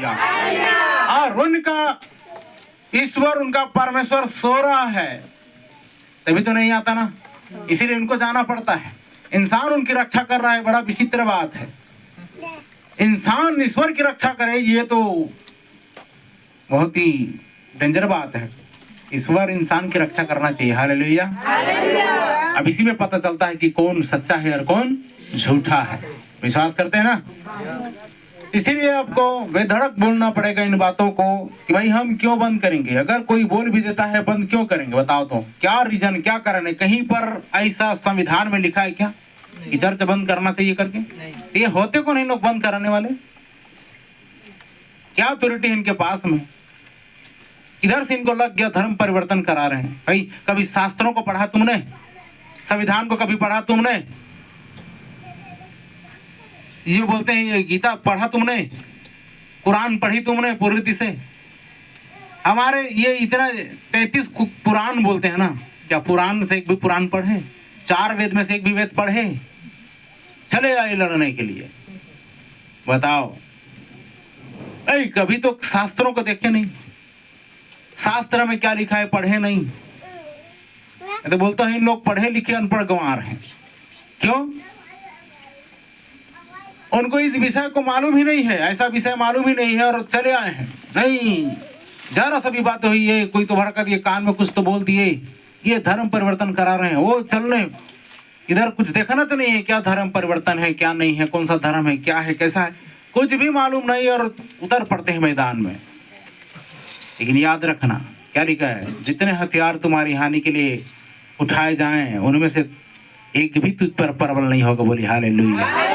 Hallelujah. और उनका ईश्वर, उनका परमेश्वर सो रहा है, तभी तो नहीं आता ना, इसीलिए उनको जाना पड़ता है। इंसान उनकी रक्षा कर रहा है, बड़ा विचित्र बात है। इंसान ईश्वर की रक्षा करे, ये तो बहुत ही डेंजर बात है। ईश्वर इंसान की रक्षा करना चाहिए। हालेलुया। अब इसी में पता चलता है कि कौन सच्चा है और कौन झूठा है। विश्वास करते हैं ना? इसीलिए आपको बेधड़क बोलना पड़ेगा इन बातों को कि भाई हम क्यों बंद करेंगे। अगर कोई बोल भी देता है बंद क्यों करेंगे, बताओ तो क्या रीजन, क्या कारण है? कहीं पर ऐसा संविधान में लिखा है क्या कि चर्च बंद करना चाहिए करके? ये होते कौन है लोग बंद कराने वाले? क्या अथॉरिटी है इनके पास में? इधर से इनको लग गया धर्म परिवर्तन करा रहे हैं। भाई कभी शास्त्रों को पढ़ा तुमने? संविधान को कभी पढ़ा तुमने? ये बोलते हैं ये गीता पढ़ा तुमने? कुरान पढ़ी तुमने पूरी रीति से? हमारे ये इतना 33 पुराण बोलते हैं ना, क्या पुराण से एक भी पुराण पढ़े? 4 वेद में से एक भी वेद पढ़े? चले आए लड़ने के लिए, बताओ। ऐ कभी तो शास्त्रों को देखे नहीं, शास्त्र में क्या लिखा है पढ़े नहीं। तो बोलता है इन लोग पढ़े लिखे अनपढ़ गंवार हैं। क्यों? उनको इस विषय को मालूम ही नहीं है, ऐसा विषय मालूम ही नहीं है और चले आए हैं। नहीं, जरा सा भी बात हुई है, कोई तो भड़का दिए, कान में कुछ तो बोल दिए, ये धर्म परिवर्तन करा रहे हैं, वो चलने इधर कुछ देखना तो नहीं है क्या धर्म परिवर्तन है क्या नहीं है, कौन सा धर्म है, क्या है, कैसा है, कुछ भी मालूम नहीं और उतर पड़ते हैं मैदान में। लेकिन याद रखना क्या लिखा है, जितने हथियार तुम्हारी हानि के लिए उठाए जाएं उनमें से एक भी तुझ पर प्रबल नहीं होगा। बोली हालेलुया।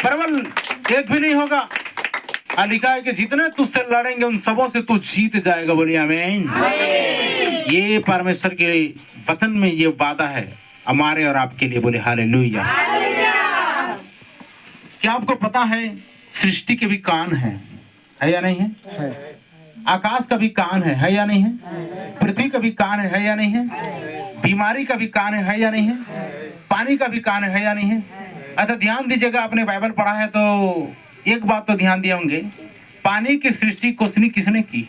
प्रबल एक भी नहीं होगा। लिखा है कि जितने तुझसे लड़ेंगे उन सबों से तू जीत जाएगा। बोली आमीन। ये परमेश्वर के वचन में ये वादा है हमारे और आपके लिए। बोले हालेलुया। क्या आपको पता है सृष्टि के भी कान है या नहीं है? आकाश का भी कान है या नहीं है? पृथ्वी का भी कान है या नहीं है? बीमारी का भी कान है या नहीं है? पानी का भी कान है या नहीं है? अच्छा ध्यान दीजिएगा, आपने बाइबल पढ़ा है तो एक बात तो ध्यान दिए होंगे, पानी की सृष्टि किसने की?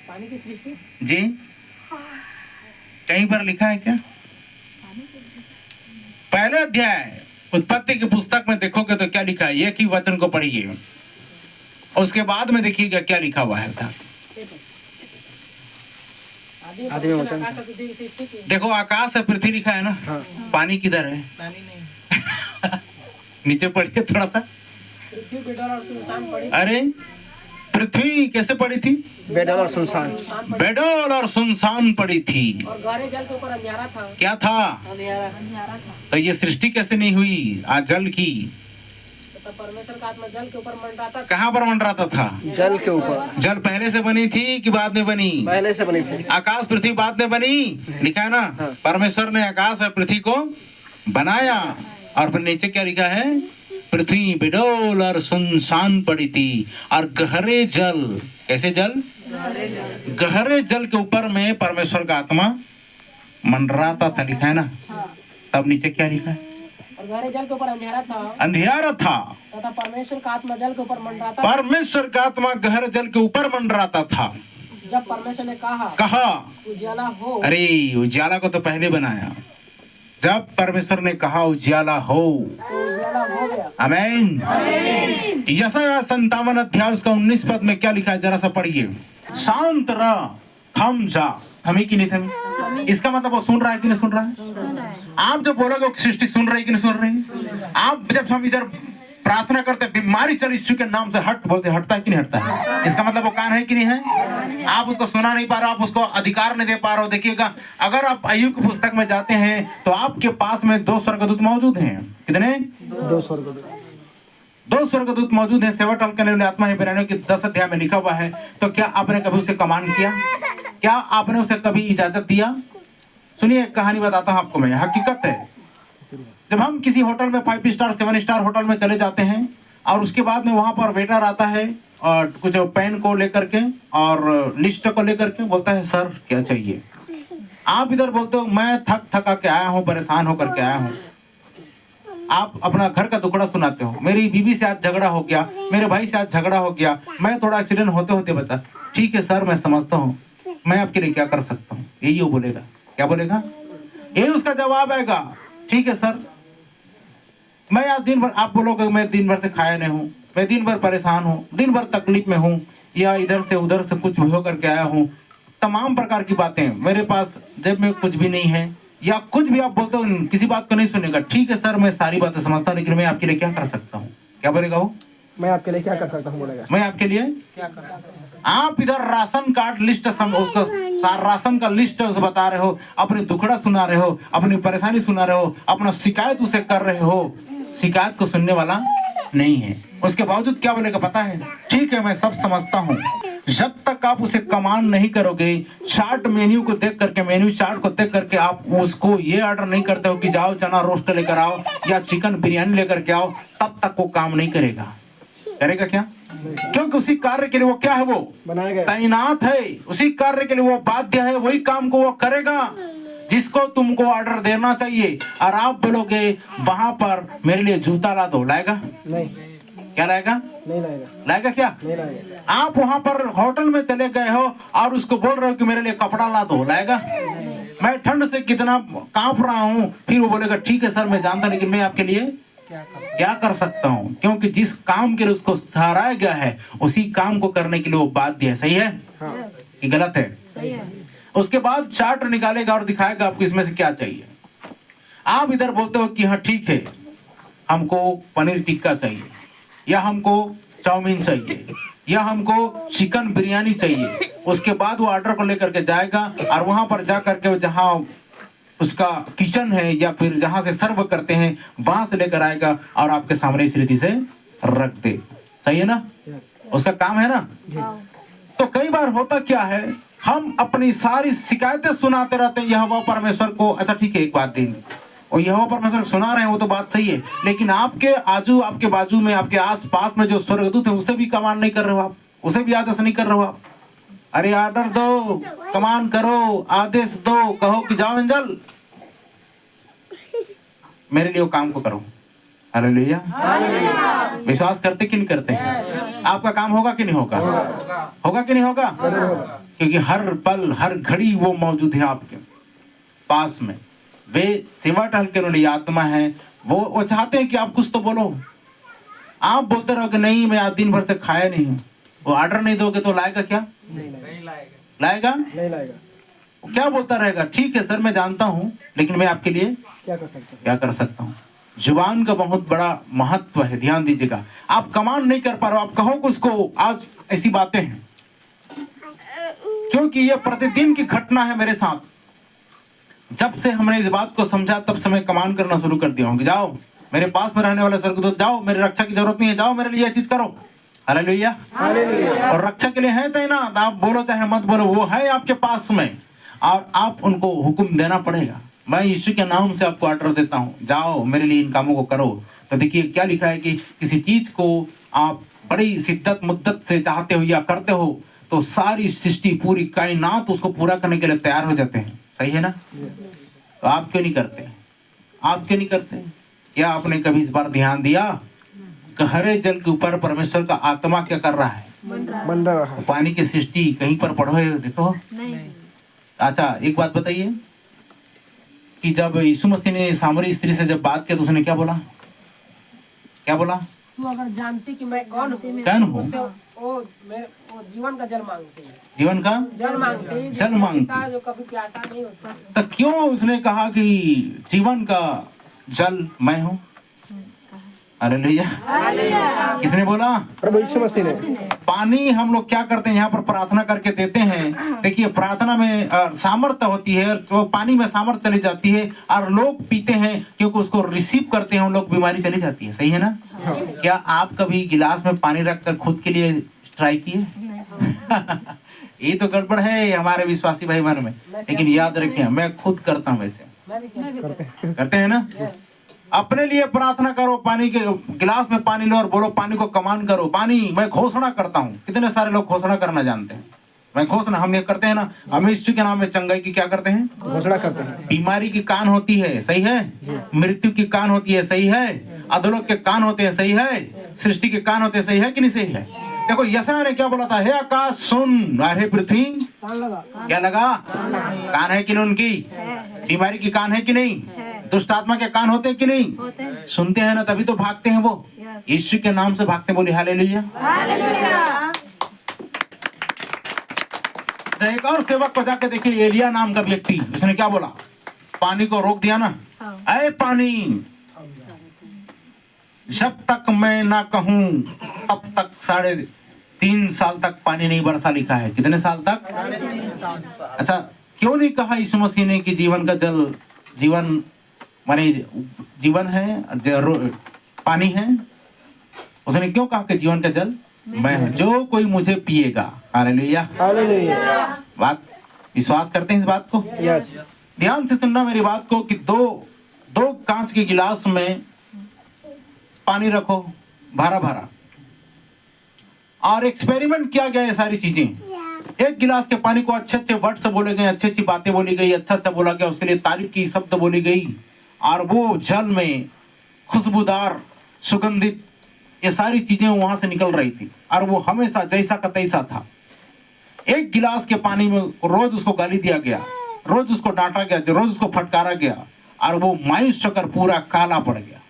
पानी की सृष्टि जी कहीं पर लिखा है क्या? पहले अध्याय उत्पत्ति की पुस्तक में देखोगे तो क्या लिखा है, एक ही वचन को पढ़िए, उसके बाद में देखिएगा क्या लिखा हुआ है। देखो आकाश है, पृथ्वी लिखा है ना। हाँ। पानी किधर है? पानी नहीं। नीचे पढ़िए थोड़ा सा। पृथ्वी बेडौल और सुनसान पड़ी। अरे पृथ्वी कैसे पड़ी थी? बेडौल और सुनसान। बेडौल और सुनसान पड़ी थी। और गहरे जल के ऊपर अंधियारा था। क्या था? अंधियारा था। तो ये सृष्टि कैसे नहीं हुई आज जल की? तो परमेश्वर का आत्मा जल के ऊपर मंडराता। कहाँ पर मंडराता था? जल के ऊपर। जल पहले से बनी थी कि बाद में बनी? पहले से बनी थी। आकाश पृथ्वी बाद में बनी, लिखा है ना। हाँ। परमेश्वर ने आकाश और पृथ्वी को बनाया और फिर नीचे क्या लिखा है? पृथ्वी बेडौल और सुनसान पड़ी थी और गहरे जल, कैसे जल? गहरे जल के ऊपर में परमेश्वर का आत्मा मंडराता था, लिखा है ना। तब नीचे क्या लिखा है? और गहरे जल के ऊपर अंधियारा था। अंधियारा था तथा परमेश्वर का आत्मा जल के ऊपर मंडराता। परमेश्वर का आत्मा गहरे जल के ऊपर मंडराता था। जब परमेश्वर ने कहा उजाला हो। अरे उजाला को तो पहले बनाया। जब परमेश्वर ने कहा उजाला हो, उजाला हो गया। आमीन। यशायाह 57 अध्याय उसका 19 पद में क्या लिखा है, जरा सा पढ़िए। शांत रह, थम जा। थमी कि नहीं थमी? इसका मतलब वो सुन रहा है कि नहीं सुन रहा है? आप जब बोलोगे सृष्टि सुन रही कि नहीं सुन रही? आप जब हम इधर प्रार्थना करते बीमारी चल यीशु के नाम से हट बोलते, हटता है कि नहीं हटता है? इसका मतलब वो कान है कि नहीं है? आप उसको सुना नहीं पा रहे, आप उसको अधिकार नहीं दे पा रहे हो। देखिएगा अगर आप अय्यूब की पुस्तक में जाते हैं तो आपके पास में 2 स्वर्गदूत मौजूद हैं। कितने? 2 स्वर्गदूत। 2 स्वर्गदूत मौजूद हैं। सेवा टल करने वाले आत्मा है बिरानियों की 10 अध्याय में लिखा हुआ है। तो क्या आपने कभी उसे कमांड किया? क्या आपने उसे कभी इजाजत दिया? सुनिए कहानी बताता हूं आपको मैं, हकीकत है। जब हम किसी होटल में 5 स्टार 7 स्टार होटल में चले जाते हैं और उसके बाद में वहां पर वेटर आता है और कुछ पेन को लेकर के और लिस्ट को लेकर के बोलता है सर क्या चाहिए? आप इधर बोलते हो मैं थका के आया हूं, परेशान होकर के आया हूं। आप अपना घर का दुखड़ा सुनाते हो, मेरी बीवी से आज झगड़ा हो गया, मेरे भाई से आज झगड़ा हो गया, मैं थोड़ा एक्सीडेंट होते होते बचा। ठीक है सर, मैं समझता हूँ, मैं आपके लिए क्या कर सकता हूँ, यही वो बोलेगा। क्या बोलेगा? यही उसका जवाब आएगा। ठीक है सर, मैं आज दिन भर, आप बोलोगे मैं दिन भर से खाया नहीं हूँ, मैं दिन भर परेशान हूँ, दिन भर तकलीफ में हूँ, या इधर से उधर से कुछ भी होकर के आया हूँ, तमाम प्रकार की बातें, मेरे पास जेब में कुछ भी नहीं है, या कुछ भी आप बोलते हो, किसी बात को नहीं सुनेगा। ठीक है सर, मैं सारी बातें समझता हूँ, लेकिन मैं आपके लिए क्या कर सकता हूँ? क्या बोलेगा वो? मैं आपके लिए क्या कर सकता हूँ बोलेगा। मैं आपके लिए क्या कर सकते हैं? आप इधर राशन कार्ड लिस्ट उसको राशन का लिस्ट उसे बता रहे हो, अपने दुखड़ा सुना रहे हो, अपनी परेशानी सुना रहे हो, अपना शिकायत उसे कर रहे हो, शिकायत को सुनने वाला नहीं है। उसके बावजूद क्या बोलेगा पता है? ठीक है, मैं सब समझता हूँ, जब तक आप उसे कमांड नहीं करोगे, चार्ट मेन्यू को देख करके, मेन्यू चार्ट को देख करके आप उसको ये ऑर्डर नहीं करते हो कि जाओ चना रोस्ट लेकर आओ या चिकन बिरयानी लेकर के आओ, तब तक वो काम नहीं करेगा। करेगा क्या? क्योंकि उसी कार्य के लिए वो क्या है, वो बनाया गया तैनात है, उसी कार्य के लिए वो बाध्य है, वही काम को वो करेगा जिसको तुमको ऑर्डर देना चाहिए। और आप बोलोगे वहां पर मेरे लिए जूता ला दो, लाएगा? नहीं, क्या लाएगा? नहीं लाएगा, लाएगा क्या? नहीं लाएगा। आप वहां पर होटल में चले गए हो और उसको बोल रहे हो कि मेरे लिए कपड़ा ला दो, लाएगा? मैं ठंड से कितना कांप रहा हूँ, फिर वो बोलेगा ठीक है सर मैं जानता, लेकिन मैं आपके लिए क्या कर सकता हूँ? क्योंकि जिस काम के लिए उसको सराहा गया है, उसी काम को करने के लिए वो बाध्य है। सही है कि गलत है? सही है। उसके बाद चार्ट निकालेगा और दिखाएगा आपको इसमें से क्या चाहिए। आप इधर बोलते हो कि हाँ ठीक है, हमको पनीर टिक्का चाहिए, या हमको चाउमीन चाहिए, या हमको चिकन बिरयानी चाहिए। उसके बाद वो ऑर्डर को लेकर के जाएगा और वहां पर जा करके जहां उसका किचन है या फिर जहां से सर्व करते हैं, वहां से लेकर आएगा और आपके सामने इस रीति से रख दे। सही है ना? उसका काम है ना? तो कई बार होता क्या है, हम अपनी सारी शिकायतें सुनाते रहते हैं यहोवा परमेश्वर को। अच्छा ठीक है, एक बात देंगे, और यहोवा परमेश्वर सुना रहे हैं वो तो बात सही है, लेकिन आपके आजू, आपके बाजू में, आपके आस पास में जो स्वर्गदूत है, उसे भी कमांड नहीं कर रहे हो आप, उसे भी आदेश नहीं कर रहे हो आप। अरे ऑर्डर दो, कमांड करो, आदेश दो, कहो कि जाओ एंजल मेरे लिए वो काम को करो। हालेलुया। विश्वास करते कि नहीं करते? आपका काम होगा कि नहीं होगा? होगा कि नहीं होगा? क्योंकि हर पल हर घड़ी वो मौजूद है आपके पास में। वे सेवा टहल के उन्होंने आत्मा है, वो चाहते हैं कि आप कुछ तो बोलो। आप बोलते रहो कि नहीं मैं आज दिन भर से खाया नहीं हूँ, वो ऑर्डर नहीं दोगे तो लाएगा क्या? नहीं लाएगा? नहीं लाएगा। वो क्या बोलता रहेगा? ठीक है सर मैं जानता हूँ, लेकिन मैं आपके लिए क्या कर सकता हूँ? क्या कर सकता हूँ? जुबान का बहुत बड़ा महत्व है, ध्यान दीजिएगा। आप कमांड नहीं कर पा रहे हो, आप कहो कि उसको आज ऐसी बातें हैं, क्योंकि ये प्रतिदिन की घटना है मेरे साथ। जब से हमने इस बात को समझा तब से मैं कमांड करना शुरू कर दिया हूँ कि जाओ मेरे पास में रहने वाले स्वर्गदूत, जाओ मेरी रक्षा की जरूरत नहीं है, जाओ मेरे लिए यह चीज करो। हालेलुया। और रक्षा के लिए है तैनात, आप बोलो चाहे मत बोलो, वो है आपके पास में, और आप उनको हुक्म देना पड़ेगा। मैं यीशु के नाम से आपको ऑर्डर देता हूँ, जाओ मेरे लिए इन कामों को करो। तो देखिए क्या लिखा है कि किसी चीज को आप बड़ी शिद्दत मुद्दत से चाहते हो या करते हो, तो सारी सृष्टि, पूरी कायनात उसको पूरा करने के लिए तैयार हो जाते हैं। सही है ना? तो आप क्यों नहीं करते? आप क्यों नहीं करते? क्या आपने कभी इस बार ध्यान दिया कि हरे जल के ऊपर परमेश्वर का आत्मा क्या कर रहा है? मंडरा रहा है। पानी की सृष्टि कहीं पर पढ़ो है, देखो। अच्छा एक बात बताइए कि जब यीशु मसीह ने सामरी स्त्री से जब बात किया तो उसने क्या बोला? क्या बोला? तू अगर जानती कि मैं कौन हूँ, उससे वो जीवन का जल मांगते हैं, जीवन का जल मांगते हैं, जल मांगते हैं। जो कभी प्यासा नहीं होता। तो क्यों उसने कहा कि जीवन का जल मैं हूँ? हालेलुया। किसने बोला? प्रभु यीशु मसीह ने। पानी हम लोग क्या करते हैं, यहाँ पर प्रार्थना करके देते हैं। देखिए प्रार्थना में सामर्थ्य होती है, तो पानी में सामर्थ्य चली जाती है और लोग पीते हैं क्योंकि उसको रिसीव करते हैं, उन लोग बीमारी चली जाती है। सही है ना? क्या आप कभी गिलास में पानी रखकर खुद के लिए ट्राई किए? ये तो गड़बड़ है हमारे विश्वासी भाई बहन में, लेकिन याद रखें मैं खुद करता हूँ वैसे। करते हैं ना? अपने लिए प्रार्थना करो, पानी के गिलास में पानी लो और बोलो पानी को कमांड करो, पानी मैं घोषणा करता हूँ। कितने सारे लोग घोषणा करना जानते हैं? मैं घोषणा हम ये करते हैं ना, हम यीशु के नाम में चंगाई की क्या करते हैं? घोषणा करते हैं। बीमारी की कान होती है, सही है। मृत्यु की कान होती है, सही है। अधोलोक के कान होते हैं, सही है। सृष्टि के कान होते हैं, सही है कि नहीं सही है? देखो यशायाह ने क्या बोला था, हे आकाश सुन और हे पृथ्वी कान लगा। क्या लगा? कान है कि नहीं उनकी? बीमारी की कान है कि नहीं? दुष्ट आत्मा के कान होते हैं कि नहीं? सुनते हैं ना, तभी तो भागते हैं वो। यीशु के नाम से भागते, बोली हालेलुया। एक और सेवक को जाके देखिए, एलिया नाम का व्यक्ति, उसने क्या बोला? पानी को रोक दिया ना, ऐ पानी जब तक मैं ना कहूं तब तक 3.5 साल तक पानी नहीं बरसा, लिखा है। कितने साल तक? 3.5 साल। अच्छा, क्यों नहीं कहा यीशु मसीह ने कि जीवन का जल, जीवन माने जीवन है, पानी है? उसने क्यों कहा कि जीवन का जल मैं हूं, जो कोई मुझे पिएगा। हालेलुया। हालेलुया। बात विश्वास करते हैं इस बात को? यस। ध्यान से सुनना मेरी बात को कि दो कांच के गिलास में पानी रखो भरा भरा, और एक्सपेरिमेंट किया गया ये सारी चीजें। एक गिलास के पानी को अच्छे अच्छे वर्ड से बोले गए, अच्छी अच्छी बातें बोली गई, अच्छा अच्छा बोला गया, उसके लिए तारीफ की शब्द बोली गई, और वो जल में खुशबूदार सुगंधित ये सारी चीजें वहां से निकल रही थी, और वो हमेशा जैसा का तैसा था। एक गिलास के पानी में रोज उसको गाली दिया गया, रोज उसको डांटा गया, रोज उसको फटकारा गया, और वो मायूस होकर पूरा काला पड़ गया।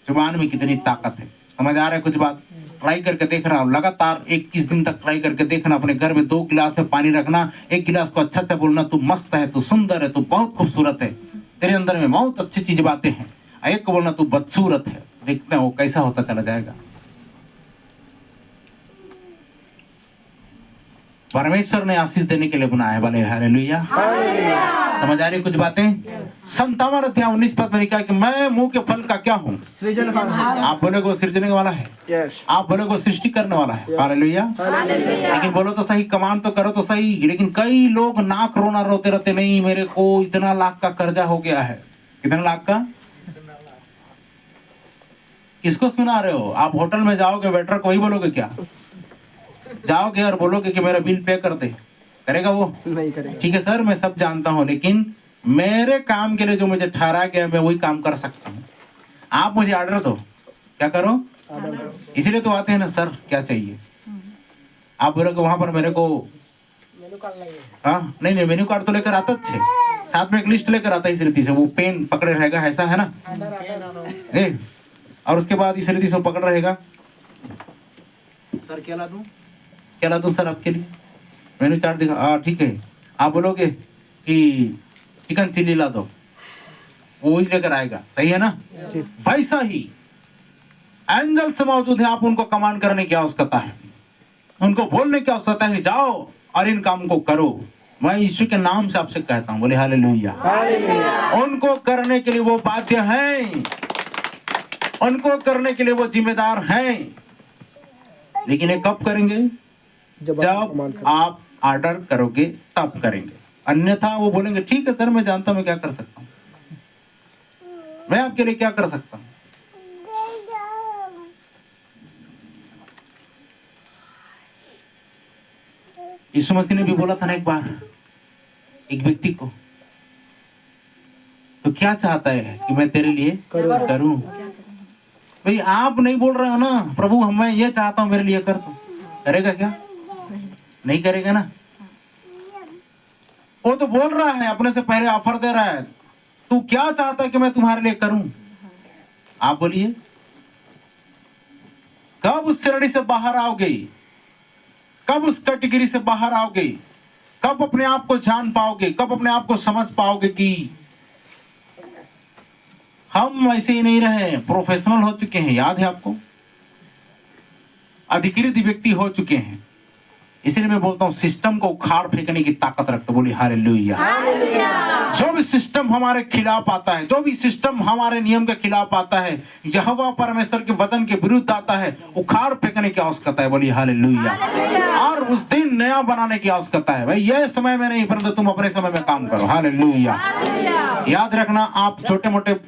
जुबान में कितनी ताकत है, समझ आ रहा है कुछ बात? ट्राई करके देखना, लगातार 21 दिन तक ट्राई करके देखना। अपने घर में 2 गिलास में पानी रखना, एक गिलास को अच्छा अच्छा बोलना, तू मस्त है, तू सुंदर है, तू बहुत खूबसूरत है, तेरे अंदर में बहुत अच्छी चीज बातें हैं। एक को बोलना तू बदसूरत है। देखते हैं वो कैसा होता चला जाएगा। परमेश्वर ने आशीष देने के लिए बनाया है, भले हालेलुया। समझ आ रही कुछ बातें? 57 अध्याय 19 पद में लिखा है कि मैं मुंह के फल का क्या हूँ? सृजनहार। आप बोले वो सृजने वाला है, यस। आप बोले वो सृष्टि करने वाला है। हालेलुया। लेकिन बोलो तो सही, कमांड तो करो तो सही। लेकिन कई लोग नाक रोना रोते रहते, नहीं मेरे को इतना लाख का कर्जा हो गया है। कितना लाख का? किसको सुना रहे हो? आप होटल में जाओगे, वेटर को वही बोलोगे क्या? जाओगे और बोलोगे कि मेरा बिल पे कर दे, करेगा वो? नहीं करेगा। ठीक ठीक है सर, मैं सब जानता हूँ, लेकिन मेरे काम के लिए जो मुझे ठहरा गया मैं वही काम कर सकता हूँ। आप मुझे ऑर्डर दो, क्या करो? इसीलिए तो आते हैं ना, सर क्या चाहिए? आप बोलोगे वहां पर मेरे को मेनू कार्ड लगेगा। हाँ नहीं, मेन्यू कार्ड तो लेकर आता अच्छे, साथ में एक लिस्ट लेकर आता इस रीति से, वो पेन पकड़े रहेगा, ऐसा है ना? और उसके बाद इस रीति से पकड़ रहेगा, सर क्या ला दूं सर आपके लिए? मेनू चार्ट दिखा, हाँ ठीक है। आप बोलोगे कि चिकन चिल्ली ला दो, वो ही लेकर आएगा, सही है ना? वैसा ही एंजल से मौजूद है, आप उनको कमांड करने की आवश्यकता है, उनको बोलने की आवश्यकता है, जाओ और इन काम को करो। मैं यीशु के नाम से आपसे कहता हूं, बोले हालेलुया। उनको करने के लिए वो बाध्य हैं, उनको करने के लिए वो जिम्मेदार हैं, लेकिन ये कब करेंगे? जब आप ऑर्डर करोगे तब करेंगे, अन्यथा वो बोलेंगे ठीक है सर मैं जानता हूं, मैं क्या कर सकता हूं, मैं आपके लिए क्या कर सकता हूं। यीशु मसीह ने भी बोला था ना एक बार एक व्यक्ति को, तो क्या चाहता है कि मैं तेरे लिए करूं? भाई आप नहीं बोल रहे हो ना, प्रभु मैं ये चाहता हूं मेरे लिए कर दो, करेगा क्या? नहीं करेगा ना। वो तो बोल रहा है, अपने से पहले ऑफर दे रहा है, तू क्या चाहता है कि मैं तुम्हारे लिए करूं? आप बोलिए, कब उस श्रेणी से बाहर आओगे? कब उस कैटेगरी से बाहर आओगे? कब अपने आप को जान पाओगे? कब अपने आप को समझ पाओगे कि हम ऐसे ही नहीं रहे, प्रोफेशनल हो चुके हैं? याद है आपको, अधिकृत व्यक्ति हो चुके हैं। इसलिए मैं बोलता हूं सिस्टम को उखाड़ फेंकने की ताकत रखते, बोली हालेलुया। जो भी सिस्टम हमारे खिलाफ आता है, जो भी सिस्टम हमारे नियम के खिलाफ आता है, यहोवा परमेश्वर के वचन के विरुद्ध आता है, उखाड़ फेंकने की आवश्यकता है, बोली हालेलुया। और उस दिन नया बनाने की आवश्यकता है। भाई ये समय में नहीं, परंतु तुम अपने समय में काम करो। हालेलुया। याद रखना, आप छोटे मोटे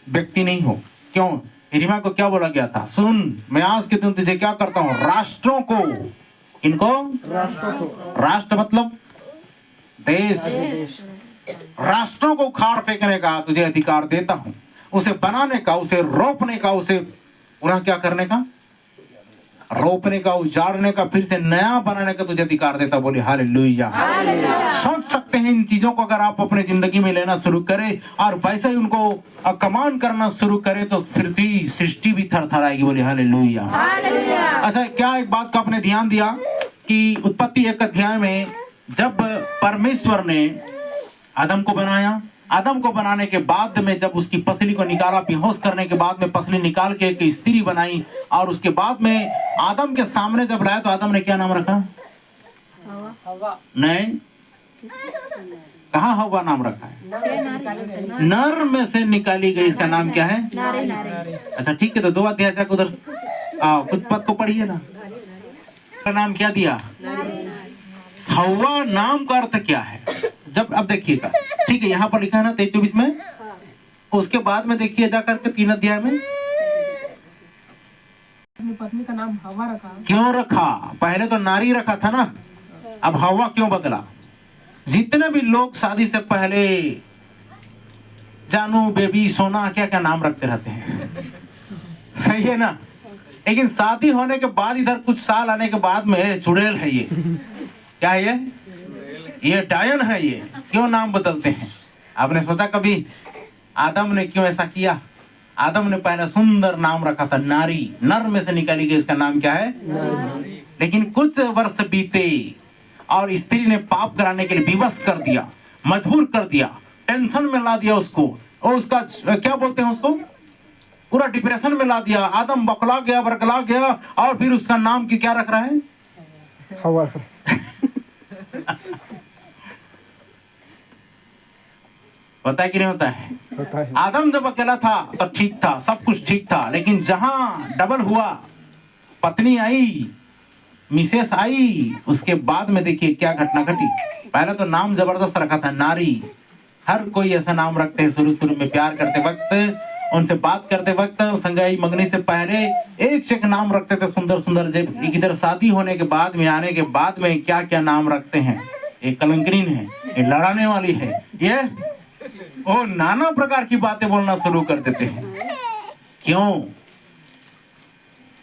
व्यक्ति नहीं हो। क्यों? यिर्मयाह को क्या बोला गया था? सुन, मैं आज के दिन तुझे क्या करता हूं, राष्ट्रों को किनको? राष्ट्र को राष्ट्र मतलब देश। राष्ट्रों को उखाड़ फेंकने का तुझे अधिकार देता हूं, उसे बनाने का, उसे रोपने का, उसे पुनः क्या करने का? रोपने का, उजाड़ने का, फिर से नया बनाने का तुझे अधिकार देता। बोले हालेलुया। सोच सकते हैं इन चीजों को अगर आप अपने जिंदगी में लेना शुरू करें और वैसे ही उनको कमांड करना शुरू करें तो पृथ्वी सृष्टि भी थरथराएगी। बोले हालेलुया। अच्छा, क्या एक बात का आपने ध्यान दिया कि उत्पत्ति 1 अध्याय में जब परमेश्वर ने आदम को बनाया, आदम को बनाने के बाद में जब उसकी पसली को निकाला, बेहोश करने के बाद में पसली निकाल के एक स्त्री बनाई और उसके बाद में आदम के सामने जब लाया तो आदम ने क्या नाम रखा? हवा। नहीं, कहाँ हवा नाम रखा है? नर में से निकाली गई, इसका नाम क्या है? अच्छा ठीक है, तो 2 अध्याय जाकर उधर कुछ पद को पढ़िए ना। का नाम क्या दिया? हवा नाम का अर्थ क्या है? जब अब देखिएगा, ठीक है, यहाँ पर लिखा है ना 23-24 में, उसके बाद में देखिए जाकर के 3 अध्याय में अपनी पत्नी का नाम हवा रखा। क्यों रखा? पहले तो नारी रखा था ना, अब हवा क्यों बदला? जितने भी लोग शादी से पहले जानू, बेबी, सोना, क्या क्या नाम रखते रहते हैं, सही है ना? लेकिन शादी होने के बाद इधर कुछ साल आने के बाद में चुड़ैल है ये, क्या है ये डायन है ये, क्यों नाम बदलते हैं? आपने सोचा कभी आदम ने क्यों ऐसा किया? आदम ने पहले सुंदर नाम रखा था नारी, नर में से निकाली गई, इसका नाम क्या है? लेकिन कुछ वर्ष बीते और स्त्री ने पाप कराने के लिए विवश कर दिया, मजबूर कर दिया, टेंशन में ला दिया उसको, और उसका क्या बोलते हैं उसको, पूरा डिप्रेशन में ला दिया। आदम बकला गया, बरकला गया, और फिर उसका नाम क्या रख रहा है? हवा। होता है कि नहीं होता है? होता है। आदम जब अकेला था तो ठीक था, सब कुछ ठीक था, लेकिन जहां डबल हुआ, पत्नी आई, मिसेस आई, उसके बाद में देखिए क्या घटना घटी। पहले तो नाम जबरदस्त रखा था नारी, हर कोई ऐसा नाम रखते हैं शुरू में, प्यार करते वक्त, उनसे बात करते वक्त, संगाई मंगनी से पहले एक से एक नाम रखते थे सुंदर सुंदर। जब इधर शादी होने के बाद में, आने के बाद में क्या क्या नाम रखते हैं, ये कलंकरीन है, ये लड़ाने वाली है, ये वो नाना प्रकार की बातें बोलना शुरू कर देते हैं। क्यों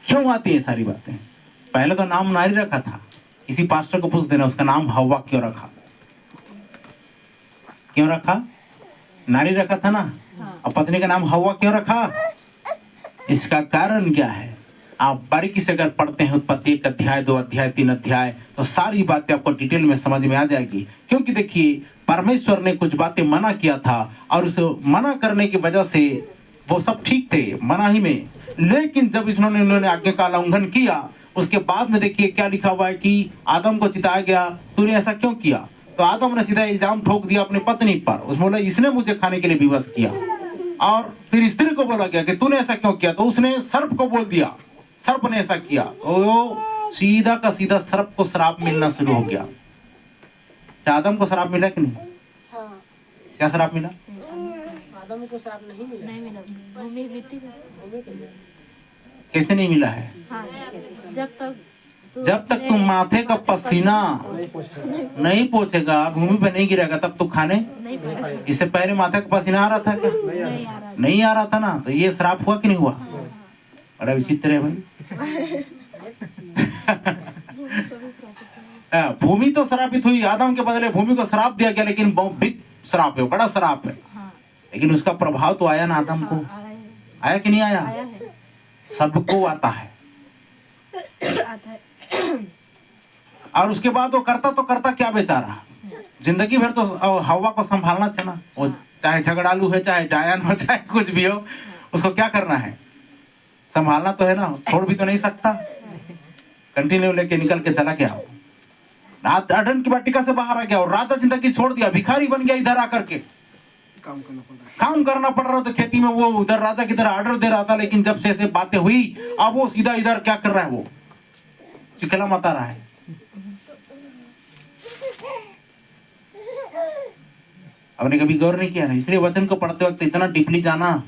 क्यों आती है सारी बातें? पहले तो नाम नारी रखा था, किसी पास्टर को पूछ देना उसका नाम हवा क्यों रखा? क्यों रखा? नारी रखा था ना, और पत्नी का नाम हवा क्यों रखा? इसका कारण क्या है? आप बारीकी से अगर पढ़ते हैं उत्पत्ति 1 अध्याय, 2 अध्याय, 3 अध्याय, तो सारी बातें आपको डिटेल में समझ में आ जाएगी। क्योंकि देखिए परमेश्वर ने कुछ बातें मना किया था और उसे मना करने की वजह से वो सब ठीक थे मना ही में, लेकिन जब इन्होंने आज्ञा का उल्लंघन किया, उसके बाद में देखिए क्या लिखा हुआ है कि आदम को चिताया गया, तूने ऐसा क्यों किया? तो आदम ने सीधा इल्जाम ठोक दिया अपनी पत्नी पर, उसने बोला इसने मुझे खाने के लिए विवश किया। और फिर स्त्री को बोला गया कि तूने ऐसा क्यों किया? तो उसने सर्प को बोल दिया, सर्प ने ऐसा किया, तो सीधा का सीधा सर्प को श्राप मिलना शुरू हो गया। आदम को श्राप मिला कि नहीं? हाँ। क्या श्राप मिला? आदम को श्राप नहीं मिला। भूमि मिट्टी का। कैसे नहीं मिला है? हाँ, जब तक तुम माथे का पसीना नहीं पोछेगा, भूमि पे नहीं गिरेगा, तब तू खाने नहीं पड़ेगा। इससे पहले माथे का पसीना आ रहा था क्या? नहीं आ रहा था ना, तो ये श्राप हुआ कि नहीं हुआ? बड़ा विचित्र है भाई। भूमि तो श्रापित हुई, आदम के बदले भूमि को श्राप दिया गया, लेकिन बहुत श्राप है, बड़ा श्राप है। लेकिन उसका प्रभाव तो आया ना आदम को, आया कि नहीं आया? सबको आता है। और उसके बाद वो करता क्या बेचारा, जिंदगी भर तो हवा को संभालना था ना, वो चाहे झगड़ालू है, चाहे डायन हो, चाहे कुछ भी हो, उसको क्या करना है? संभालना तो है ना, छोड़ भी तो नहीं सकता। कंटिन्यू लेके निकल के चला गया, अडन की वाटिका से बाहर आ गया और राजा जिंदगी छोड़ दिया, भिखारी बन गया। इधर आकर के काम करना पड़ रहा था खेती में, वो उधर राजा की तरह ऑर्डर दे रहा था, लेकिन जब से ऐसे बातें हुई, अब वो सीधा इधर क्या कर रहा है, वो चिखला मता रहा है। आपने कभी गौर नहीं किया ना? इसलिए वचन को पढ़ते वक्त इतना डीपली जाना,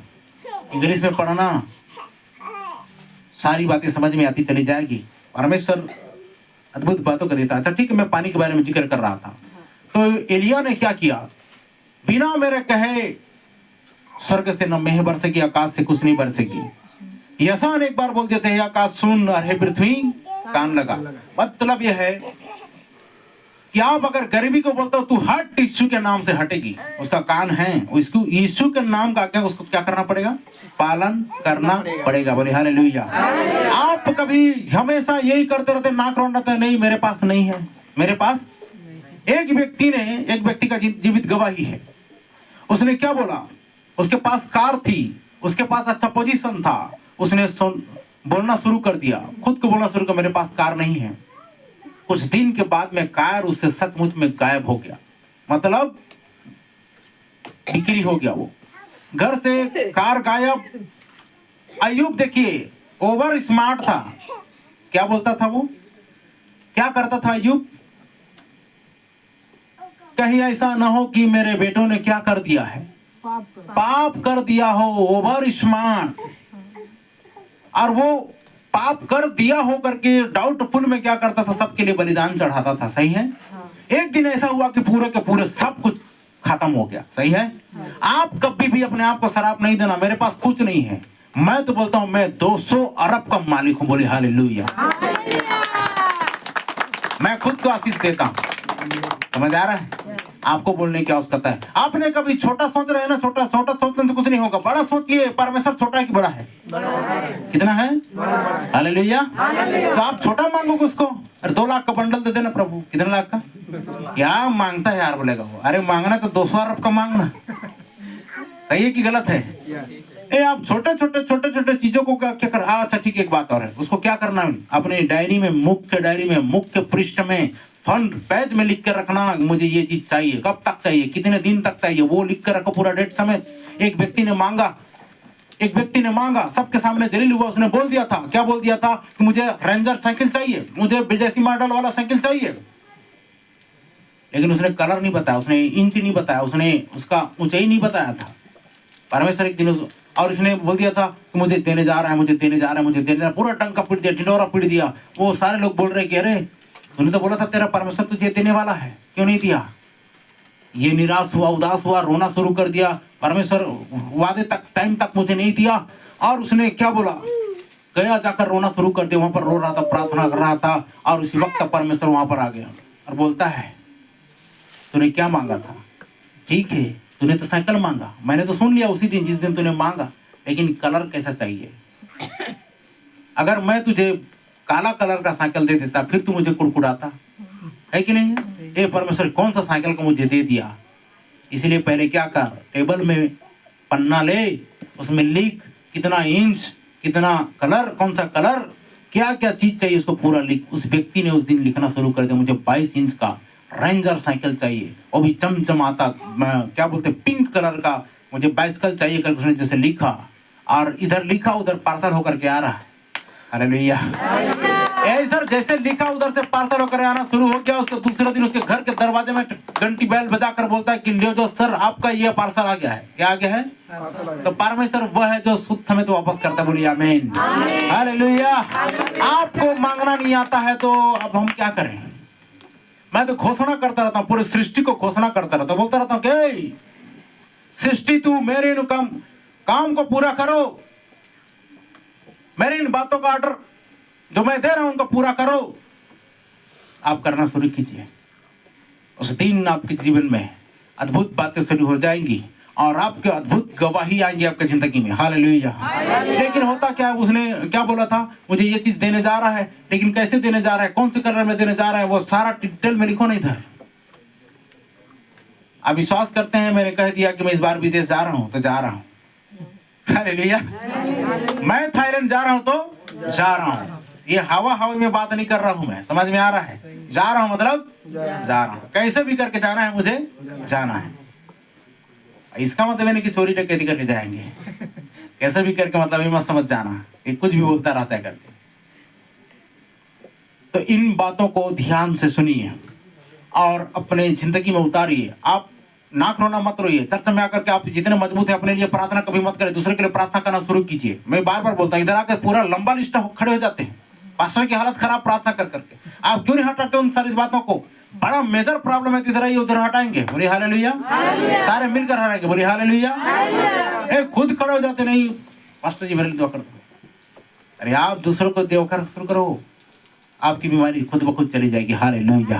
इंग्लिश में पढ़ना, सारी बातें समझ में आती चली जाएगी। परमेश्वर अद्भुत बातों का देता है। अच्छा ठीक है, मैं पानी के बारे में जिक्र कर रहा था। तो एलिया ने क्या किया, बिना मेरे कहे स्वर्ग से न मेह बरसेगी, आकाश से कुछ नहीं बरसेगी। यसान एक बार बोल देते हैं आकाश सुन और हे पृथ्वी कान लगा। मतलब यह है कि आप अगर गरीबी को बोलते हो तू हट, यीशु के नाम से हटेगी। उसका कान है, उसको यीशु के नाम का क्या उसको क्या करना पड़ेगा, पालन करना पड़ेगा। बोले हालेलुया। आप कभी हमेशा यही करते रहते, नाक रौंदते, नहीं मेरे पास नहीं है, मेरे पास। एक व्यक्ति का जीवित गवाही है। उसने क्या बोला, उसके पास कार थी, उसके पास अच्छा पोजीशन था, उसने बोलना शुरू कर दिया, खुद को बोलना शुरू कर मेरे पास कार नहीं है। कुछ दिन के बाद में कार उससे सचमुच में गायब हो गया, मतलब बिक्री हो गया। वो घर से कार गायब। अय्यूब देखिए ओवर स्मार्ट था। क्या बोलता था वो, क्या करता था अय्यूब, कहीं ऐसा ना हो कि मेरे बेटों ने क्या कर दिया है, पाप कर दिया हो। Over smart. और वो पाप कर दिया हो करके डाउटफुल में क्या करता था, सबके लिए बलिदान चढ़ाता था। सही है। एक दिन ऐसा हुआ कि पूरे के पूरे सब कुछ खत्म हो गया। सही है। आप कभी भी अपने आप को शराब नहीं देना, मेरे पास कुछ नहीं है। मैं तो बोलता हूं मैं 200 अरब का मालिक हूं। बोले हालेलुया। मैं खुद को आशीष देता हूं। समझ आ रहा है। आपको बोलने की आवश्यकता है। आपने कभी छोटा सोच रहे हैं ना, छोटा सोचने से कुछ नहीं होगा। बड़ा सोचिए, परमेश्वर छोटा है कि बड़ा है, कितना है, हालेलुया। तो आप छोटा मांगोगे उसको, अरे 2 लाख का बंडल दे देना प्रभु, कितने लाख का, क्या मांगता है यार, बोलेगा वो। अरे मांगना तो 200 अरब का मांगना। सही है कि गलत है। आप छोटे चीजों को क्या कर। अच्छा ठीक है, एक बात और है, उसको क्या करना है, अपने डायरी में, मुख्य पृष्ठ में, फ्रंट पेज में लिख के रखना, मुझे ये चीज चाहिए, कब तक चाहिए, कितने दिन तक चाहिए, वो लिख कर रखो पूरा डेट समेत। एक व्यक्ति ने मांगा, सबके सामने जलील हुआ। उसने बोल दिया था, क्या बोल दिया था, कि मुझे रेंजर साइकिल चाहिए, मुझे विदेशी मॉडल वाला साइकिल चाहिए। लेकिन उसने कलर नहीं बताया, उसने इंच नहीं बताया, उसने उसका ऊंचाई नहीं बताया था। परमेश्वर एक दिन और इसने बोल दिया था कि मुझे देने जा रहा है, मुझे देने जा रहा है, मुझे देने जा रहा है। पूरा टंका पीट दिया, ढिंडोरा पीट दिया। वो सारे लोग बोल रहे कि अरे तूने तो बोला था तेरा परमेश्वर तुझे देने वाला है, क्यों नहीं दिया। ये निराश हुआ, उदास हुआ, रोना शुरू कर दिया। परमेश्वर वादे तक, टाइम तक मुझे नहीं दिया। और उसने क्या बोला, गया जाकर रोना शुरू कर दिया। वहां पर रो रहा था, प्रार्थना कर रहा था। और उसी वक्त परमेश्वर वहां पर आ गया और बोलता है तूने क्या मांगा था, ठीक है तूने तो साइकिल मांगा, मैंने तो सुन लिया उसी दिन जिस दिन तूने मांगा, लेकिन कलर कैसा चाहिए। अगर मैं तुझे काला कलर का साइकिल दे देता फिर तू मुझे कुड़कुड़ाता है कि नहीं। ए परमेश्वर कौन सा साइकिल को मुझे दे दिया। इसलिए पहले क्या कर, टेबल में पन्ना ले, उसमें लिख कितना इंच, कितना कलर, कौन सा कलर, क्या क्या चीज चाहिए, उसको पूरा लिख। उस व्यक्ति ने उस दिन लिखना शुरू कर दिया, मुझे 22 इंच का रेंजर साइकिल चाहिए, वो भी चमचमाता, क्या बोलते पिंक कलर का मुझे बाइसिकल चाहिए करके उसने जैसे लिखा। और इधर लिखा उधर पार्सल होकर के आ रहा है। हालेलुया। इधर जैसे लिखा उधर से पार्सल होकर आना शुरू हो गया। उसके दूसरे दिन उसके घर के दरवाजे में घंटी बैल बजाकर बोलता है कि लियो जो सर आपका ये पार्सल आ गया है। क्या आ गया है, तो परमेश्वर वह है जो शुद्ध समय तो वापस करता। बोलिए आमीन, हालेलुया। आपको मांगना नहीं आता है तो अब हम क्या करें। मैं तो घोषणा करता रहता हूँ, पूरी सृष्टि को घोषणा करता रहता हूँ, बोलता रहता हूँ कि सृष्टि तू मेरे काम को पूरा करो, मेरी इन बातों का ऑर्डर जो मैं दे रहा हूं उनको पूरा करो। आप करना शुरू कीजिए, उस दिन आपके जीवन में अद्भुत बातें शुरू हो जाएंगी और आपके अद्भुत गवाही आएंगी आपके जिंदगी में। हालेलुया। लेकिन होता क्या है, उसने क्या बोला था, मुझे ये चीज देने जा रहा है, लेकिन कैसे देने जा रहा है, कौन से कलर में देने जा रहा है, वो सारा डिटेल में लिखो नहीं था। आप विश्वास करते हैं, मैंने कह दिया कि मैं इस बार विदेश जा रहा हूं तो जा रहा हूं। हालेलुया। मैं थाईलैंड जा रहा हूं तो जा रहा हूं। ये हवा में बात नहीं कर रहा हूं, मैं समझ में आ रहा है। जा रहा हूं मतलब जा रहा हूं, कैसे भी करके जाना है, मुझे जाना है। इसका मतलब नहीं कि चोरी डकैती करके जाएंगे, कैसे भी करके, मतलब ये मत समझ जाना कि कुछ भी बोलता रहता है करके। तो इन बातों को ध्यान से सुनिए और अपने जिंदगी में उतारिए। आप नाक रोना मत रोइए। चर्च में आकर के आप जितने मजबूत है अपने लिए प्रार्थना कभी मत करें, दूसरे के लिए प्रार्थना करना शुरू कीजिए। मैं बार बार बोलता हूँ, इधर आकर पूरा लंबा लिस्ट खड़े हो जाते हैं, पास्टर की हालत खराब प्रार्थना कर करके। आप क्यों नहीं हटाते उन सारी बातों को? बड़ा मेजर प्रॉब्लम है, इधर आइए उधर हटाएंगे, बोलिए हालेलुया। सारे मिलकर हटाएंगे, बोलिए हालेलुया। खुद खड़े हो जाते नहीं, पास्टर जी मेरे लिए दुआ कर दो। अरे आप दूसरों को दुआ कर शुरू करो, आपकी बीमारी खुद ब खुद चली जाएगी। हालेलुया।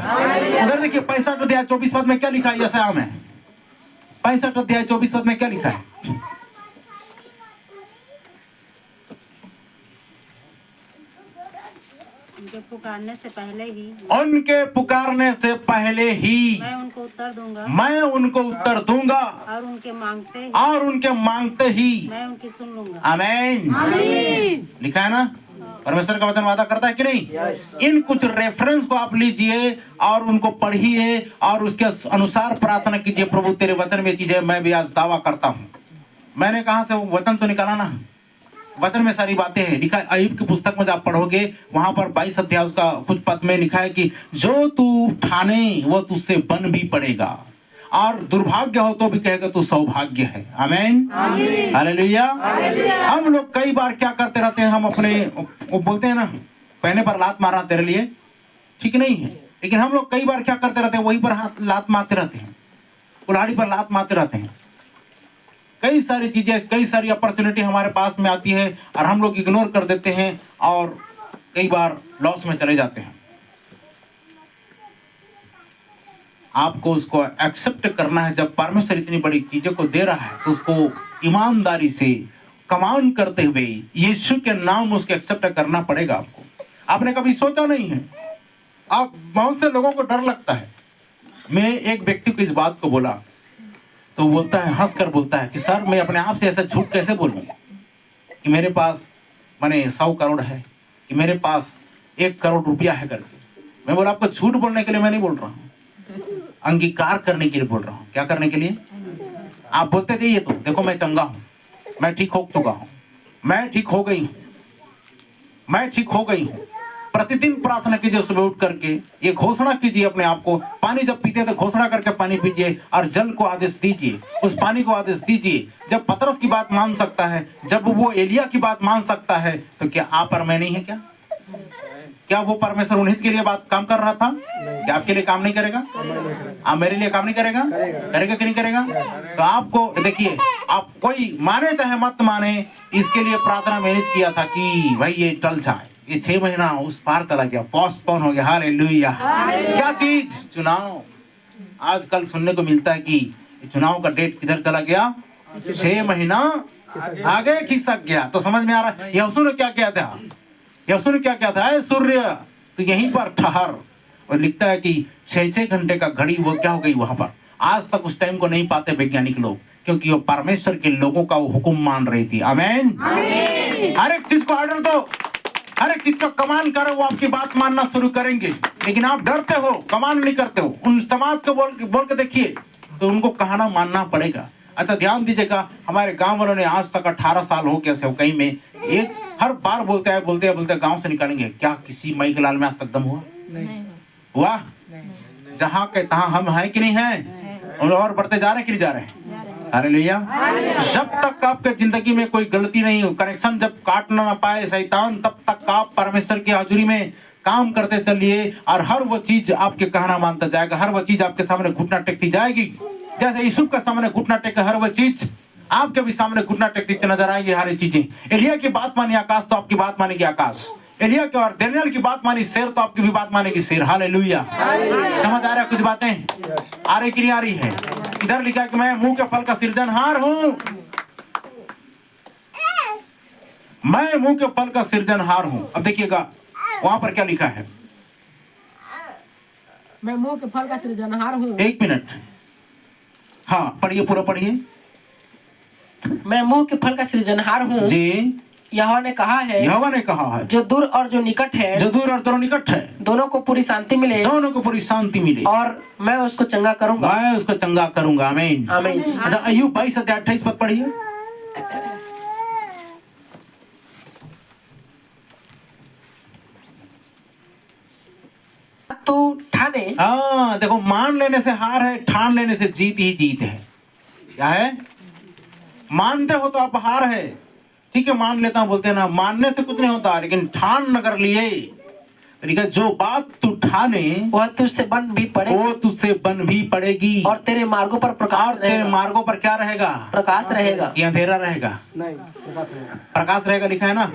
उधर देखिए 65 अध्याय 24 पद में क्या लिखा है? यशायाह में 65 अध्याय 24 पद में क्या लिखा है? उनके पुकारने से पहले ही उनके पुकारने से पहले ही मैं उनको उत्तर दूंगा, मैं उनको उत्तर दूंगा, और उनके मांगते ही मैं उनकी सुन लूंगा। आमीन। लिखा है ना? परमेश्वर का वचन वादा करता है कि नहीं? इन कुछ रेफरेंस को आप लीजिए और उनको पढ़िए और उसके अनुसार प्रार्थना कीजिए, प्रभु तेरे वचन में चीजें मैं भी आज दावा करता हूँ। मैंने कहा से वो वचन तो निकाला ना, वचन में सारी बातें हैं। लिखा है अय्यूब की पुस्तक में जब आप पढ़ोगे वहां पर 22 अध्याय उसका कुछ पद में लिखा है कि जो तू ठाने वो तुझसे बन भी पड़ेगा, और दुर्भाग्य हो तो भी कहेगा तू सौभाग्य है। आमीन, हालेलुया। हम लोग कई बार क्या करते रहते हैं, हम अपने वो बोलते हैं ना, पहने पर लात मारना तेरे लिए ठीक नहीं है, लेकिन हम लोग कई बार क्या करते रहते हैं, वहीं पर हाथ लात मारते रहते हैं, कुल्हाड़ी पर लात मारते रहते हैं। कई सारी चीजें, कई सारी अपॉर्चुनिटी हमारे पास में आती है और हम लोग इग्नोर कर देते हैं और कई बार लॉस में चले जाते हैं। आपको उसको एक्सेप्ट करना है। जब परमेश्वर इतनी बड़ी चीजों को दे रहा है तो उसको ईमानदारी से कमांड करते हुए यीशु के नाम उसको एक्सेप्ट करना पड़ेगा आपको। आपने कभी सोचा नहीं है? आप बहुत से लोगों को डर लगता है। मैं एक व्यक्ति को इस बात को बोला तो बोलता है, हंस कर बोलता है कि सर मैं अपने आप से ऐसा झूठ कैसे बोलूं कि मेरे पास माने 100 करोड़ है, कि मेरे पास 1 करोड़ रुपया है करके। मैं बोला आपको झूठ बोलने के लिए मैं नहीं बोल रहा हूँ, अंगीकार करने के लिए बोल रहा हूँ। क्या करने के लिए? आप बोलते थे ये तो देखो मैं चंगा हूँ, मैं ठीक हो चुका हूँ, मैं ठीक हो गई हूँ, मैं ठीक हो गई हूँ। प्रतिदिन प्रार्थना कीजिए, सुबह उठ करके ये घोषणा कीजिए अपने आप को। पानी जब पीते तो घोषणा करके पानी पीजिए और जल को आदेश दीजिए, उस पानी को आदेश दीजिए। जब पतरस की बात मान सकता है, जब वो एलिया की बात मान सकता है, तो क्या आप और मैं नहीं है क्या? क्या वो परमेश्वर उन्हीं के लिए बात काम कर रहा था? क्या आपके लिए काम नहीं करेगा? आप मेरे लिए काम नहीं करेगा? करेगा कि नहीं करेगा? तो आपको देखिए, आप कोई माने चाहे मत माने, इसके लिए प्रार्थना मैंने किया था कि भाई ये टल जाए। ये 6 महीना उस पार चला गया, पोस्टपोन हो गया। हालेलुया। क्या चीज? चुनाव। आजकल सुनने को मिलता है कि चुनाव का डेट किधर चला गया? 6 महीना आगे खिसक गया। तो समझ में आ रहा है यहोशू ने क्या किया था? यहोशू ने क्या किया था? सूर्य तो यहीं पर ठहर। और लिखता है कि 6-6 घंटे का घड़ी वो क्या हो गई वहां पर। आज तक उस टाइम को नहीं पाते वैज्ञानिक लोग, क्योंकि वो परमेश्वर के लोगों का वो हुक्म मान रही थी। आमीन। हर एक चीज को ऑर्डर दो, हर एक चीज का कमांड करो, वो आपकी बात मानना शुरू करेंगे। लेकिन आप डरते हो, कमांड नहीं करते हो। उन समाज को बोल के देखिए तो उनको कहना मानना पड़ेगा। अच्छा ध्यान दीजिएगा, हमारे गांव वालों ने आज तक 18 साल हो गया सेवकाई में, एक हर बार बोलते गांव से निकालेंगे। क्या किसी मई के लाल में आज तक दम हुआ? नहीं हुआ। जहां के तहां हम हैं कि नहीं हैं? और बढ़ते जा रहे हैं कि नहीं जा रहे हैं? हालेलुया। जब तक आपके जिंदगी में कोई गलती नहीं हो, कनेक्शन जब काटना ना पाए शैतान, तब तक आप परमेश्वर की हाजुरी में काम करते चलिए और हर वो चीज आपके कहना मानता जाएगा। हर वो चीज आपके सामने घुटना टेकती जाएगी। जैसे यूसुफ के सामने घुटना टेके हर वो चीज आपके भी सामने घुटना टेकती नजर आएगी। हर चीजें, एलिया की बात मानी आकाश तो आपकी बात मानेगी आकाश। एलिया की और दानियेल की बात मानी शेर तो आपकी भी बात मानेगी शेर। हालेलुया। समझ आ रहा है? कुछ बातें आ रही कि नहीं आ रही है? इधर लिखा है कि मैं मुंह के फल का सृजनहार हूँ, मैं मुंह के फल का सृजनहार हूँ। अब देखिएगा वहां पर क्या लिखा है? मैं मुंह के फल का सृजनहार हूँ। 1 मिनट, हाँ पढ़िए, पूरा पढ़िए। मैं मुंह के फल का सृजनहार हूँ जी। यहोवा ने कहा है, जो दूर और जो निकट है, दोनों को पूरी शांति मिले, और मैं उसको चंगा करूंगा। आमीन। आमीन। अच्छा अय्यूब 22 अध्याय 28 पद पढ़िए। तू ठाने, देखो मान लेने से हार है, ठान लेने से जीत ही जीत है। क्या है? मानते हो तो आप हार है, ठीक है मान लेता हूं बोलते हैं ना, मानने से कुछ नहीं होता, लेकिन ठान नगर लिए। जो बात तू उठाने वह तुझसे बन भी पड़ेगी वो तुझसे बन भी पड़ेगी और तेरे मार्गों पर और प्रकाश तेरे रहेगा। मार्गों पर क्या रहेगा? प्रकाश रहेगा। ये अंधेरा रहेगा? नहीं प्रकाश रहेगा। प्रकाश रहेगा लिखा है ना।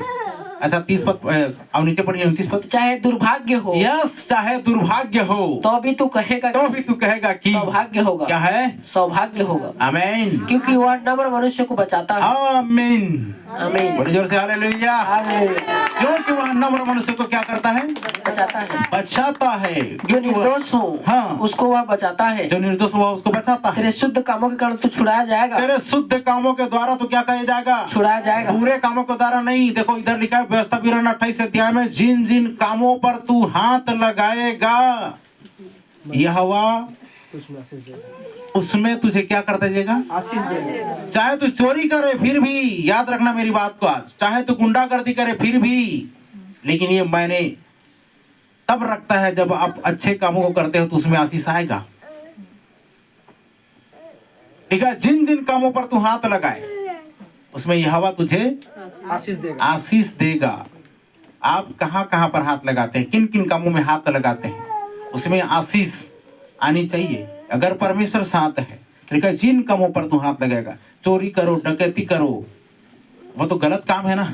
अच्छा 30 पद अब नीचे पढ़िए 29 पद। चाहे दुर्भाग्य हो यस, चाहे दुर्भाग्य हो तो भी तू कहेगा तो भी तू कहेगा कि सौभाग्य होगा। क्या है? सौभाग्य होगा, आमीन क्योंकि वह नम्र मनुष्य को बचाता है। आमीन। आमीन। बड़ी जोर से हालेलुया। हालेलुया। क्योंकि वह नम्र मनुष्य को क्या करता है? बचाता है। बचाता है। जो क्योंकि वह निर्दोष हो हाँ। उसको वह बचाता है। जो निर्दोष हुआ उसको बचाता है। तेरे शुद्ध कामों के कारण तू छुड़ाया जाएगा। तेरे शुद्ध कामों के द्वारा तो क्या कहा जाएगा? छुड़ाया जाएगा। बुरे कामों के द्वारा नहीं। देखो इधर लिखा है व्यवस्था विवरण 28 अध्याय में, जिन जिन कामों पर तू हाथ लगाएगा यहोवा तुझमें आशीष देगा। उसमें तुझे क्या करता जाएगा? आशीष देगा। चाहे तू चोरी करे फिर भी, याद रखना मेरी बात को आज, चाहे तू गुंडागर्दी करे फिर भी, लेकिन ये मैंने तब रखता है जब आप अच्छे कामों को करते हो तो उसमें आशीष आएगा। ठीक है, जिन जिन कामों पर तू हाथ लगाए उसमें यहोवा तुझे आशीष देगा। आशीष देगा। आप कहां कहां पर हाथ लगाते हैं, किन किन कामों में हाथ लगाते हैं, उसमें आशीष आनी चाहिए। अगर परमेश्वर साथ है, देखा जिन कामों पर तू हाथ लगाएगा, चोरी करो डकैती करो वो तो गलत काम है ना।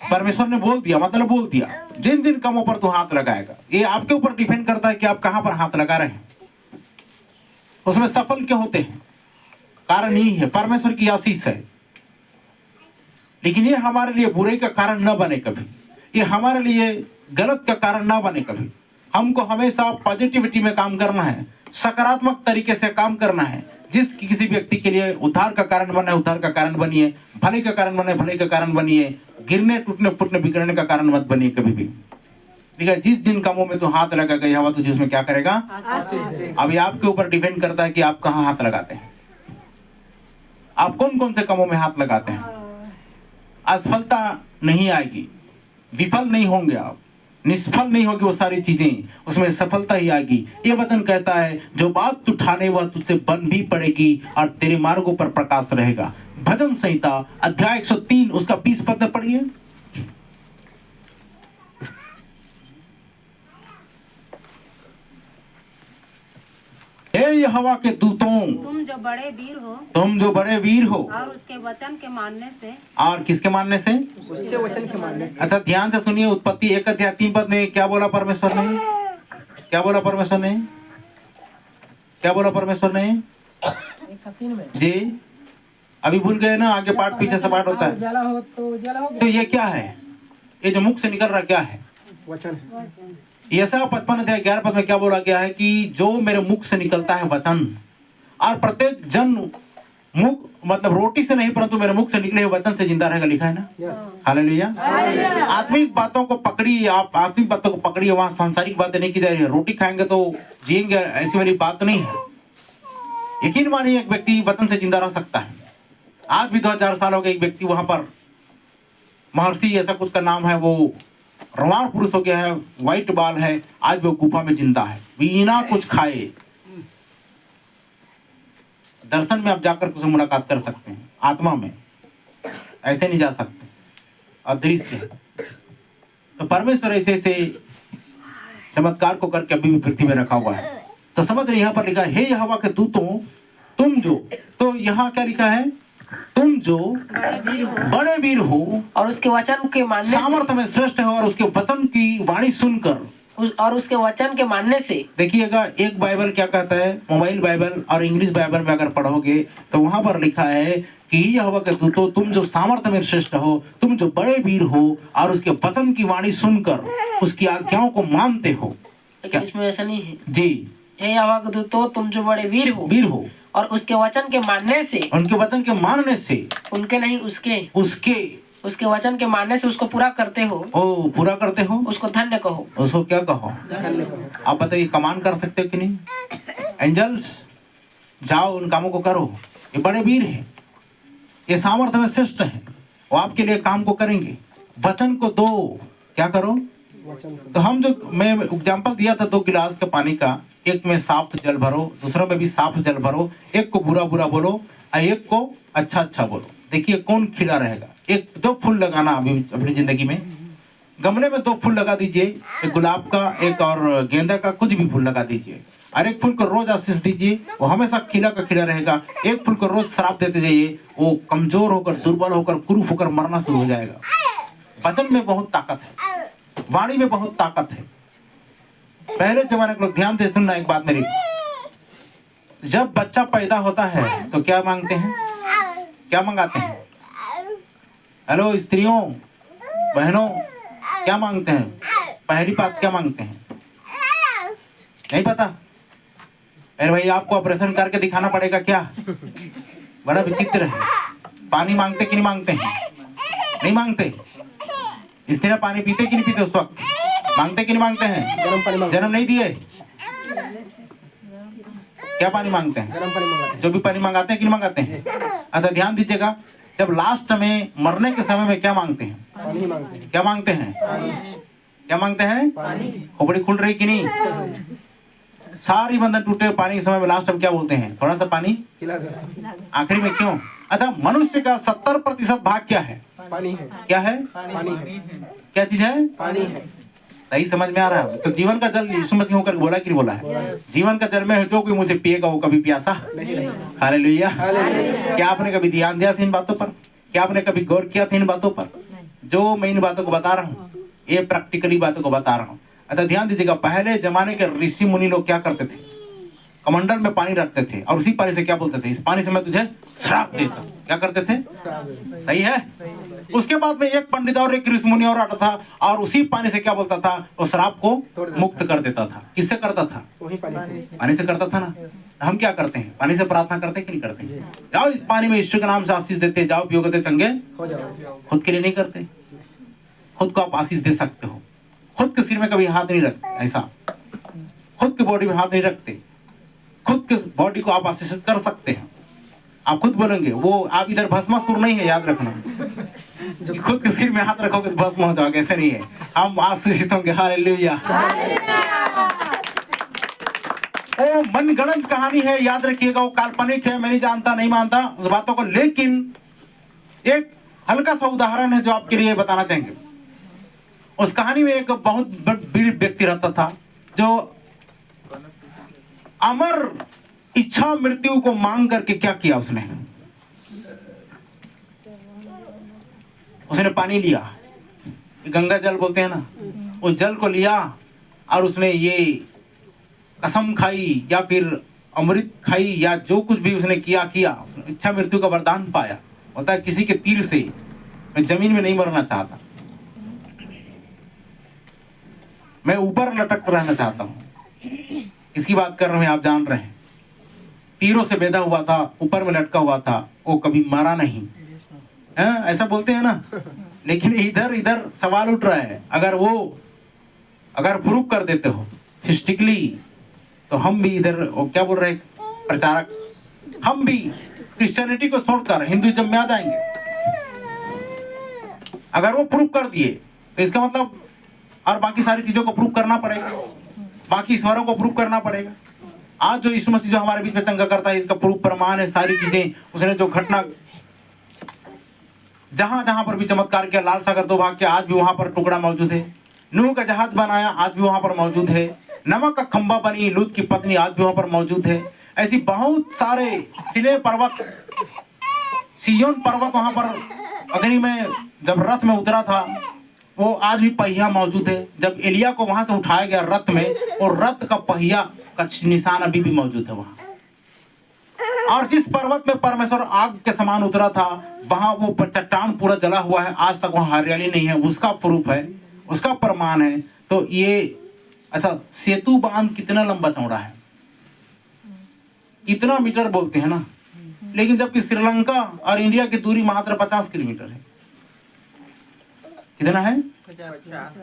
परमेश्वर ने बोल दिया, मतलब बोल दिया जिन जिन कामों पर तू हाथ लगाएगा। ये आपके ऊपर डिपेंड करता है कि आप कहां पर हाथ लगा रहे हैं, उसमें सफल क्यों होते हैं। कारण यही है, परमेश्वर की आशीष है। लेकिन ये हमारे लिए बुराई का कारण न बने कभी, ये हमारे लिए गलत का कारण न बने कभी। हमको हमेशा पॉजिटिविटी में काम करना है, सकारात्मक तरीके से काम करना है। जिस किसी व्यक्ति के लिए उद्धार का कारण बना है उद्धार का कारण बनिए, भले का कारण बने भले का कारण बनिए, गिरने टूटने फूटने बिगड़ने का कारण मत बनिए कभी भी। ठीक है, जिस जिन कामों में तो हाथ लगा गया हुआ तो जिसमें क्या करेगा? अभी आपके ऊपर डिपेंड करता है कि आप कहां हाथ लगाते हैं, आप कौन कौन से कामों में हाथ लगाते हैं। असफलता नहीं आएगी, विफल नहीं होंगे आप, निष्फल नहीं होगी वो सारी चीजें, उसमें सफलता ही आएगी। ये वचन कहता है जो बात तू ठाने वह तुझसे बन भी पड़ेगी और तेरे मार्गों पर प्रकाश रहेगा। भजन संहिता अध्याय 103 उसका 20 पद में पढ़िए। हे यहोवा के दूतों, तुम जो बड़े वीर हो तुम जो बड़े वीर हो और उसके वचन के मानने से, और किसके मानने से? उसके वचन के मानने से। अच्छा ध्यान से सुनिए, उत्पत्ति 1 अध्याय 3 पद में क्या बोला परमेश्वर ने? क्या बोला परमेश्वर ने? क्या बोला परमेश्वर ने? 1:3 में जी अभी भूल गए ना, आगे पाठ पीछे से पाठ होता है। उजाला हो तो उजाला हो तो ये क्या है? ये जो मुख से निकल रहा क्या है? वचन है। यशायाह 55 अध्याय 11 पद में क्या बोला गया है कि जो मेरे मुख से निकलता है वचन, और प्रत्येक जन मुख मतलब रोटी से नहीं परंतु मेरे मुख से निकले हुए वचन से जिंदा रहेगा, लिखा है ना। यस। हालेलुया। आत्मिक बातों को पकड़िए, आप आत्मिक बातों को पकड़िए, वहां सांसारिक बातें नहीं की जा रही है। रोटी खाएंगे तो जिएंगे ऐसी वाली बात नहीं है। यकीन मानिए एक व्यक्ति वचन से जिंदा रह सकता है। आज भी 2000 साल हो गए, एक व्यक्ति वहां पर महर्षि ऐसा कुछ का नाम है, वो रवान पुरुष हो गया है, व्हाइट बाल है, आज भी वो गुफा में जिंदा है बिना कुछ खाए। दर्शन में आप जाकर उससे मुलाकात कर सकते हैं, आत्मा में ऐसे नहीं जा सकते, अदृश्य। तो परमेश्वर ऐसे ऐसे चमत्कार को करके अभी भी पृथ्वी में रखा हुआ है। तो समझ रहे, यहाँ पर लिखा है हे यहोवा के दूतों तुम जो, तो यहाँ क्या लिखा है? तुम जो बड़े वीर हो और उसके वचन के मानने सामर्थ्य में श्रेष्ठ है और उसके वचन की वाणी सुनकर और उसके वचन के मानने से। देखिएगा एक बाइबल क्या कहता है, मोबाइल बाइबल और इंग्लिश बाइबल में अगर पढ़ोगे तो वहां पर लिखा है कि यहोवा के दूतों तुम जो सामर्थ्य में श्रेष्ठ हो, तुम जो बड़े वीर हो और उसके वचन की वाणी सुनकर उसकी आज्ञाओं को मानते हो। लेकिन इसमें ऐसा नहीं है। जी हे यहोवा के दूतों तुम जो बड़े वीर हो और उसके वचन के मानने से, उनके वचन के मानने से, उनके नहीं उसके वचन के मानने से उसको पूरा करते हो। ओ पूरा करते हो, उसको धन्य कहो। उसको क्या कहो? आप बताइए कमान कर सकते हो कि नहीं? एंजल्स जाओ उन कामों को करो, ये बड़े वीर हैं, ये सामर्थ्य में श्रेष्ठ हैं, वो आपके लिए काम को करेंगे। वचन को दो, क्या करो? तो हम जो मैं एग्जांपल दिया था 2 गिलास के पानी का, एक में साफ जल भरो, दूसरे में भी साफ जल भरो, एक को बुरा बुरा बोलो और एक को अच्छा अच्छा बोलो। देखिए कौन खिला रहेगा। एक 2 फूल लगाना अभी अपनी जिंदगी में, गमले में 2 फूल लगा दीजिए, एक गुलाब का एक और गेंदा का, कुछ भी फूल लगा दीजिए। और एक फूल को रोज आशीष दीजिए, वो हमेशा खिला का खिला रहेगा। एक फूल को रोज श्राप देते जाइए, वो कमजोर होकर, दुर्बल होकर, कुरूप होकर मरना शुरू हो जाएगा। वचन में बहुत ताकत है, वाणी में बहुत ताकत है। पहले जमाने के लोग, ध्यान दे सुनना एक बात मेरी, जब बच्चा पैदा होता है तो क्या मांगते हैं, क्या मंगाते हैं? हेलो स्त्रियों, बहनों, क्या मांगते हैं? पहली बात क्या मांगते हैं? नहीं पता? अरे भाई, आपको ऑपरेशन करके दिखाना पड़ेगा क्या? बड़ा विचित्र है। पानी मांगते कि नहीं मांगते हैं? नहीं मांगते। स्त्रियां पानी पीते कि नहीं पीते उस वक्त? मांगते कि नहीं मांगते हैं? गर्म पानी मांगते जन्म नहीं दिए, क्या पानी मांगते हैं? गर्म पानी मांगते जो भी पानी मंगाते हैं कि नहीं मंगाते हैं? अच्छा ध्यान दीजिएगा, जब लास्ट में मरने के समय में क्या मांगते हैं? पानी ही मांगते हैं। क्या मांगते हैं? क्या मांगते हैं? खोपड़ी खुल रही कि नहीं? सारी बंधन टूटे, पानी के समय में लास्ट में क्या बोलते हैं? थोड़ा सा पानी खिला दो। आखिरी में क्यों? अच्छा, मनुष्य का 70% भाग क्या है? पानी है। क्या है? पानी है। क्या चीज है? पानी है। सही समझ में आ रहा है? तो जीवन का जल यीशु मसीह होकर बोला कि नहीं बोला है? जीवन का जल में जो कोई मुझे पिएगा वो कभी प्यासा हालेलुया। क्या आपने कभी ध्यान दिया था इन बातों पर? क्या आपने कभी गौर किया था इन बातों पर? जो मैं इन बातों को बता रहा हूँ, ये प्रैक्टिकली बातों को बता रहा हूँ। अच्छा ध्यान दीजिएगा, पहले जमाने के ऋषि मुनि लोग क्या करते थे? कमंडल में पानी रखते थे और उसी पानी से क्या बोलते थे? इस पानी से मैं तुझे श्राप देता हूं। क्या करते थे? सही है। उसके बाद में एक पंडित और एक ऋषि मुनि और आता था और उसी पानी से क्या बोलता था? वो श्राप को मुक्त कर देता था। किससे करता था? वही पानी से। पानी से करता था ना। हम क्या करते हैं? पानी से प्रार्थना करते हैं कि नहीं करते? जाओ इस पानी में ईश्वर के नाम से आशीष देते, जाओ पियो करते, चंगे हो जाओ। खुद के लिए नहीं करते। खुद को आप आशीष दे सकते हो, खुद के सिर में कभी हाथ नहीं रखते, ऐसा खुद की बॉडी में हाथ नहीं रखते, खुद के बॉडी को आप आशीषित कर सकते हैं। आप खुद बोलेंगे, वो आप इधर भस्मासुर नहीं है, याद रखना। कि खुद के सिर में हाथ रखोगे तो भस्म हो जाओगे, ऐसे नहीं है। हम आशीषित होंगे। हालेलुया। वो मनगढ़ंत कहानी है, याद रखिएगा। वो काल्पनिक है, मैं नहीं जानता, नहीं मानता उस बातों को, लेकिन एक हल्का सा उदाहरण है जो आपके लिए बताना चाहेंगे। उस कहानी में एक बहुत बड़ा व्यक्ति रहता था जो अमर इच्छा मृत्यु को मांग करके क्या किया? उसने पानी लिया, गंगा जल बोलते हैं ना, उस जल को लिया और उसने ये कसम खाई या फिर अमृत खाई या जो कुछ भी उसने किया उसने इच्छा मृत्यु का वरदान पाया। होता है किसी के तीर से, मैं जमीन में नहीं मरना चाहता, मैं ऊपर लटक रहना चाहता हूं। किसकी बात कर रहे हैं आप जान रहे हैं। तीरों से बेधा हुआ था, ऊपर में लटका हुआ था, वो कभी मरा नहीं है, ऐसा बोलते हैं ना। लेकिन इधर इधर सवाल उठ रहा है, अगर प्रूफ कर देते हो हिस्टिकली, तो हम भी इधर क्या बोल रहे हैं प्रचारक, हम भी क्रिश्चियनिटी को छोड़कर हिंदुइज्म में आ जाएंगे। अगर वो प्रूफ कर दिए तो इसका मतलब और बाकी सारी चीजों को प्रूफ करना पड़ेगा, बाकी ईश्वरों को प्रूफ करना पड़ेगा। आज जो यीशु मसीह जो हमारे बीच में चंगा करता है, इसका प्रूफ प्रमाण है सारी चीजें। उसने जो घटना जहां जहां पर भी चमत्कार किया, लाल सागर 2 भाग के, आज भी वहां पर टुकड़ा मौजूद है। नूह का जहाज बनाया, आज भी वहां पर मौजूद है। नमक का खंबा बनी लूत की पत्नी, आज भी वहां पर मौजूद है। ऐसी बहुत सारे सिने पर्वत, सिय्योन पर्वत, वहां पर अग्नि में जब रथ में उतरा था, वो आज भी पहिया मौजूद है। जब एलिया को वहां से उठाया गया रथ में, और रथ का पहिया का निशान अभी भी मौजूद है वहां। और जिस पर्वत में परमेश्वर आग के समान उतरा था, वहां वो चट्टान पूरा जला हुआ है, आज तक वहां हरियाली नहीं है। उसका प्रूफ है, उसका प्रमाण है। तो ये अच्छा, सेतु बांध कितना लंबा चौड़ा है? इतना मीटर बोलते हैं ना, लेकिन जबकि श्रीलंका और इंडिया की दूरी मात्र 50 किलोमीटर है। कितना है? 50।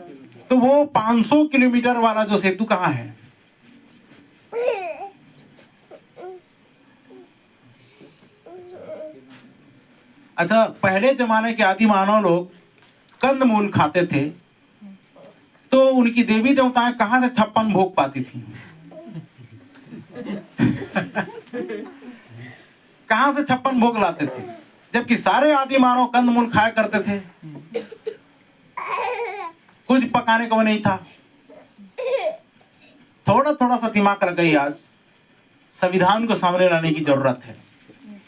तो वो 500 किलोमीटर वाला जो सेतु कहाँ है? अच्छा, पहले जमाने के आदि मानव लोग कंदमूल खाते थे, तो उनकी देवी देवताएं कहां से 56 भोग पाती थी? कहां से 56 भोग लाते थे? जबकि सारे आदि मानव कंदमूल खाया करते थे। कुछ पकाने को नहीं था। थोड़ा थोड़ा सा दिमाग लगाइए। आज संविधान को सामने लाने की जरूरत है,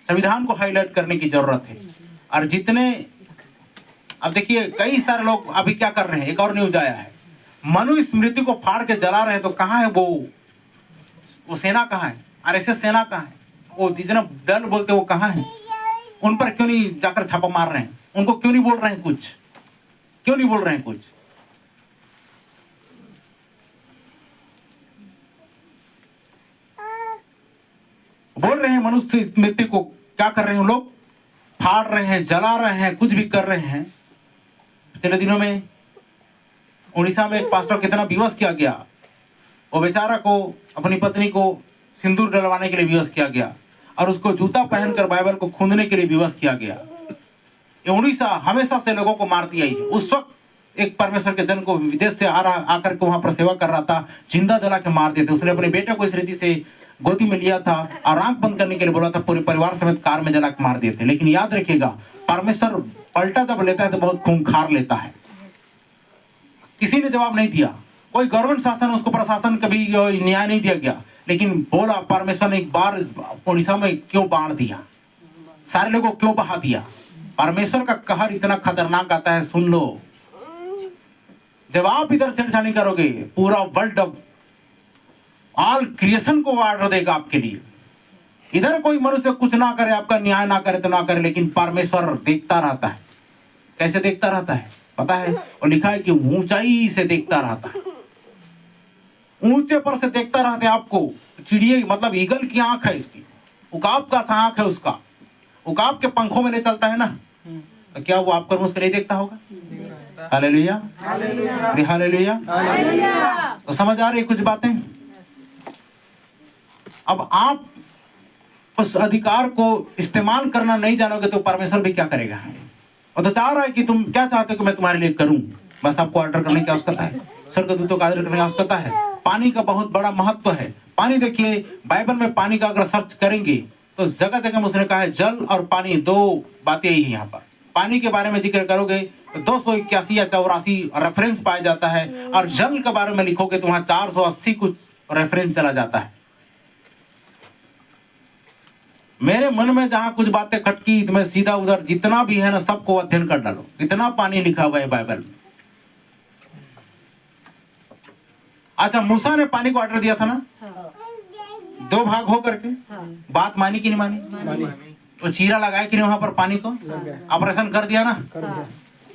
संविधान को हाईलाइट करने की जरूरत है। और जितने अब देखिए कई सारे लोग अभी क्या कर रहे हैं, एक और न्यूज आया है, मनुस्मृति को फाड़ के जला रहे हैं। तो कहाँ है वो सेना कहाँ है, आरएसएस सेना कहाँ है, वो जितना दल बोलते वो कहाँ है? उन पर क्यों नहीं जाकर छापा मार रहे हैं? उनको क्यों नहीं बोल रहे हैं कुछ? क्यों नहीं बोल रहे हैं कुछ? बोल रहे हैं मनुष्य स्मृति को क्या कर रहे हैं लोग? फाड़ रहे हैं, जला रहे हैं, कुछ भी कर रहे हैं। पिछले दिनों में उड़ीसा में एक पास्टर कितना विवश किया गया। वो बेचारा को, अपनी पत्नी को सिंदूर डलवाने के लिए विवश किया गया और उसको जूता पहनकर बाइबल को खूंदने के लिए विवश किया गया। ये उड़ीसा हमेशा से लोगों को मारती आई है। उस वक्त एक परमेश्वर के जन को विदेश से आकर के वहां पर सेवा कर रहा था, जिंदा जला के मार दिए थे। उसने अपने बेटे को इस रीति से गोदी में लिया था और आंख बंद करने के लिए बोला था, पूरे परिवार समेत कार में जला के मार दिए थे। लेकिन याद रखिएगा, परमेश्वर पलटा जब लेता है तो बहुत खूंखार लेता है। किसी ने जवाब नहीं दिया, कोई गवर्नमेंट शासन, उसको प्रशासन कभी न्याय नहीं दिया गया। लेकिन बोला परमेश्वर ने एक बार उड़ीसा में क्यों बाढ़ दिया, सारे लोगों को क्यों बहा दिया। परमेश्वर का कहर इतना खतरनाक आता है, सुन लो। जब आप इधर छेड़छाड़ी करोगे, पूरा वर्ल्ड ऑल क्रिएशन को ऑर्डर देगा आपके लिए। इधर कोई मनुष्य कुछ ना करे, आपका न्याय ना करे तो ना करे, लेकिन परमेश्वर देखता रहता है। कैसे देखता रहता है पता है? और लिखा है कि ऊंचाई से देखता रहता है, ऊंचे पर से देखता रहता है आपको। चिड़िया मतलब ईगल की आंख है इसकी, उकाब का सा आंख है उसका। उकाब के पंखों में ले चलता है ना, तो क्या वो आपको मुझको नहीं देखता होगा? Hallelujah, hallelujah. तो समझ आ रही कुछ बातें? अब आप उस अधिकार को इस्तेमाल करना नहीं जानोगे तो परमेश्वर भी क्या करेगा? और तो चाह रहा है कि तुम क्या चाहते हो कि मैं तुम्हारे लिए करूं, बस आपको ऑर्डर करने की आवश्यकता है, स्वर्गदूतों का आदर करने की आवश्यकता है। पानी का बहुत बड़ा महत्व है। पानी देखिए, बाइबल में पानी का अगर सर्च करेंगे तो जगह जगह में उसने कहा है जल और पानी, दो बातें ही यहाँ पर। पानी के बारे में जिक्र करोगे तो 281 या 84 रेफरेंस पाया जाता है, और जल के बारे में लिखोगे तो वहां 480 कुछ रेफरेंस चला जाता है। मेरे मन में जहां कुछ बातें खटकी तो मैं सीधा उधर जितना भी है ना सबको अध्ययन कर डालो, कितना पानी लिखा हुआ है बाइबल में। अच्छा, मूसा ने पानी को ऑर्डर दिया था ना, 2 भाग हो करके। बात मानी कि नहीं मानी? तो चीरा लगाया कि नहीं वहां पर पानी को? ऑपरेशन कर दिया ना।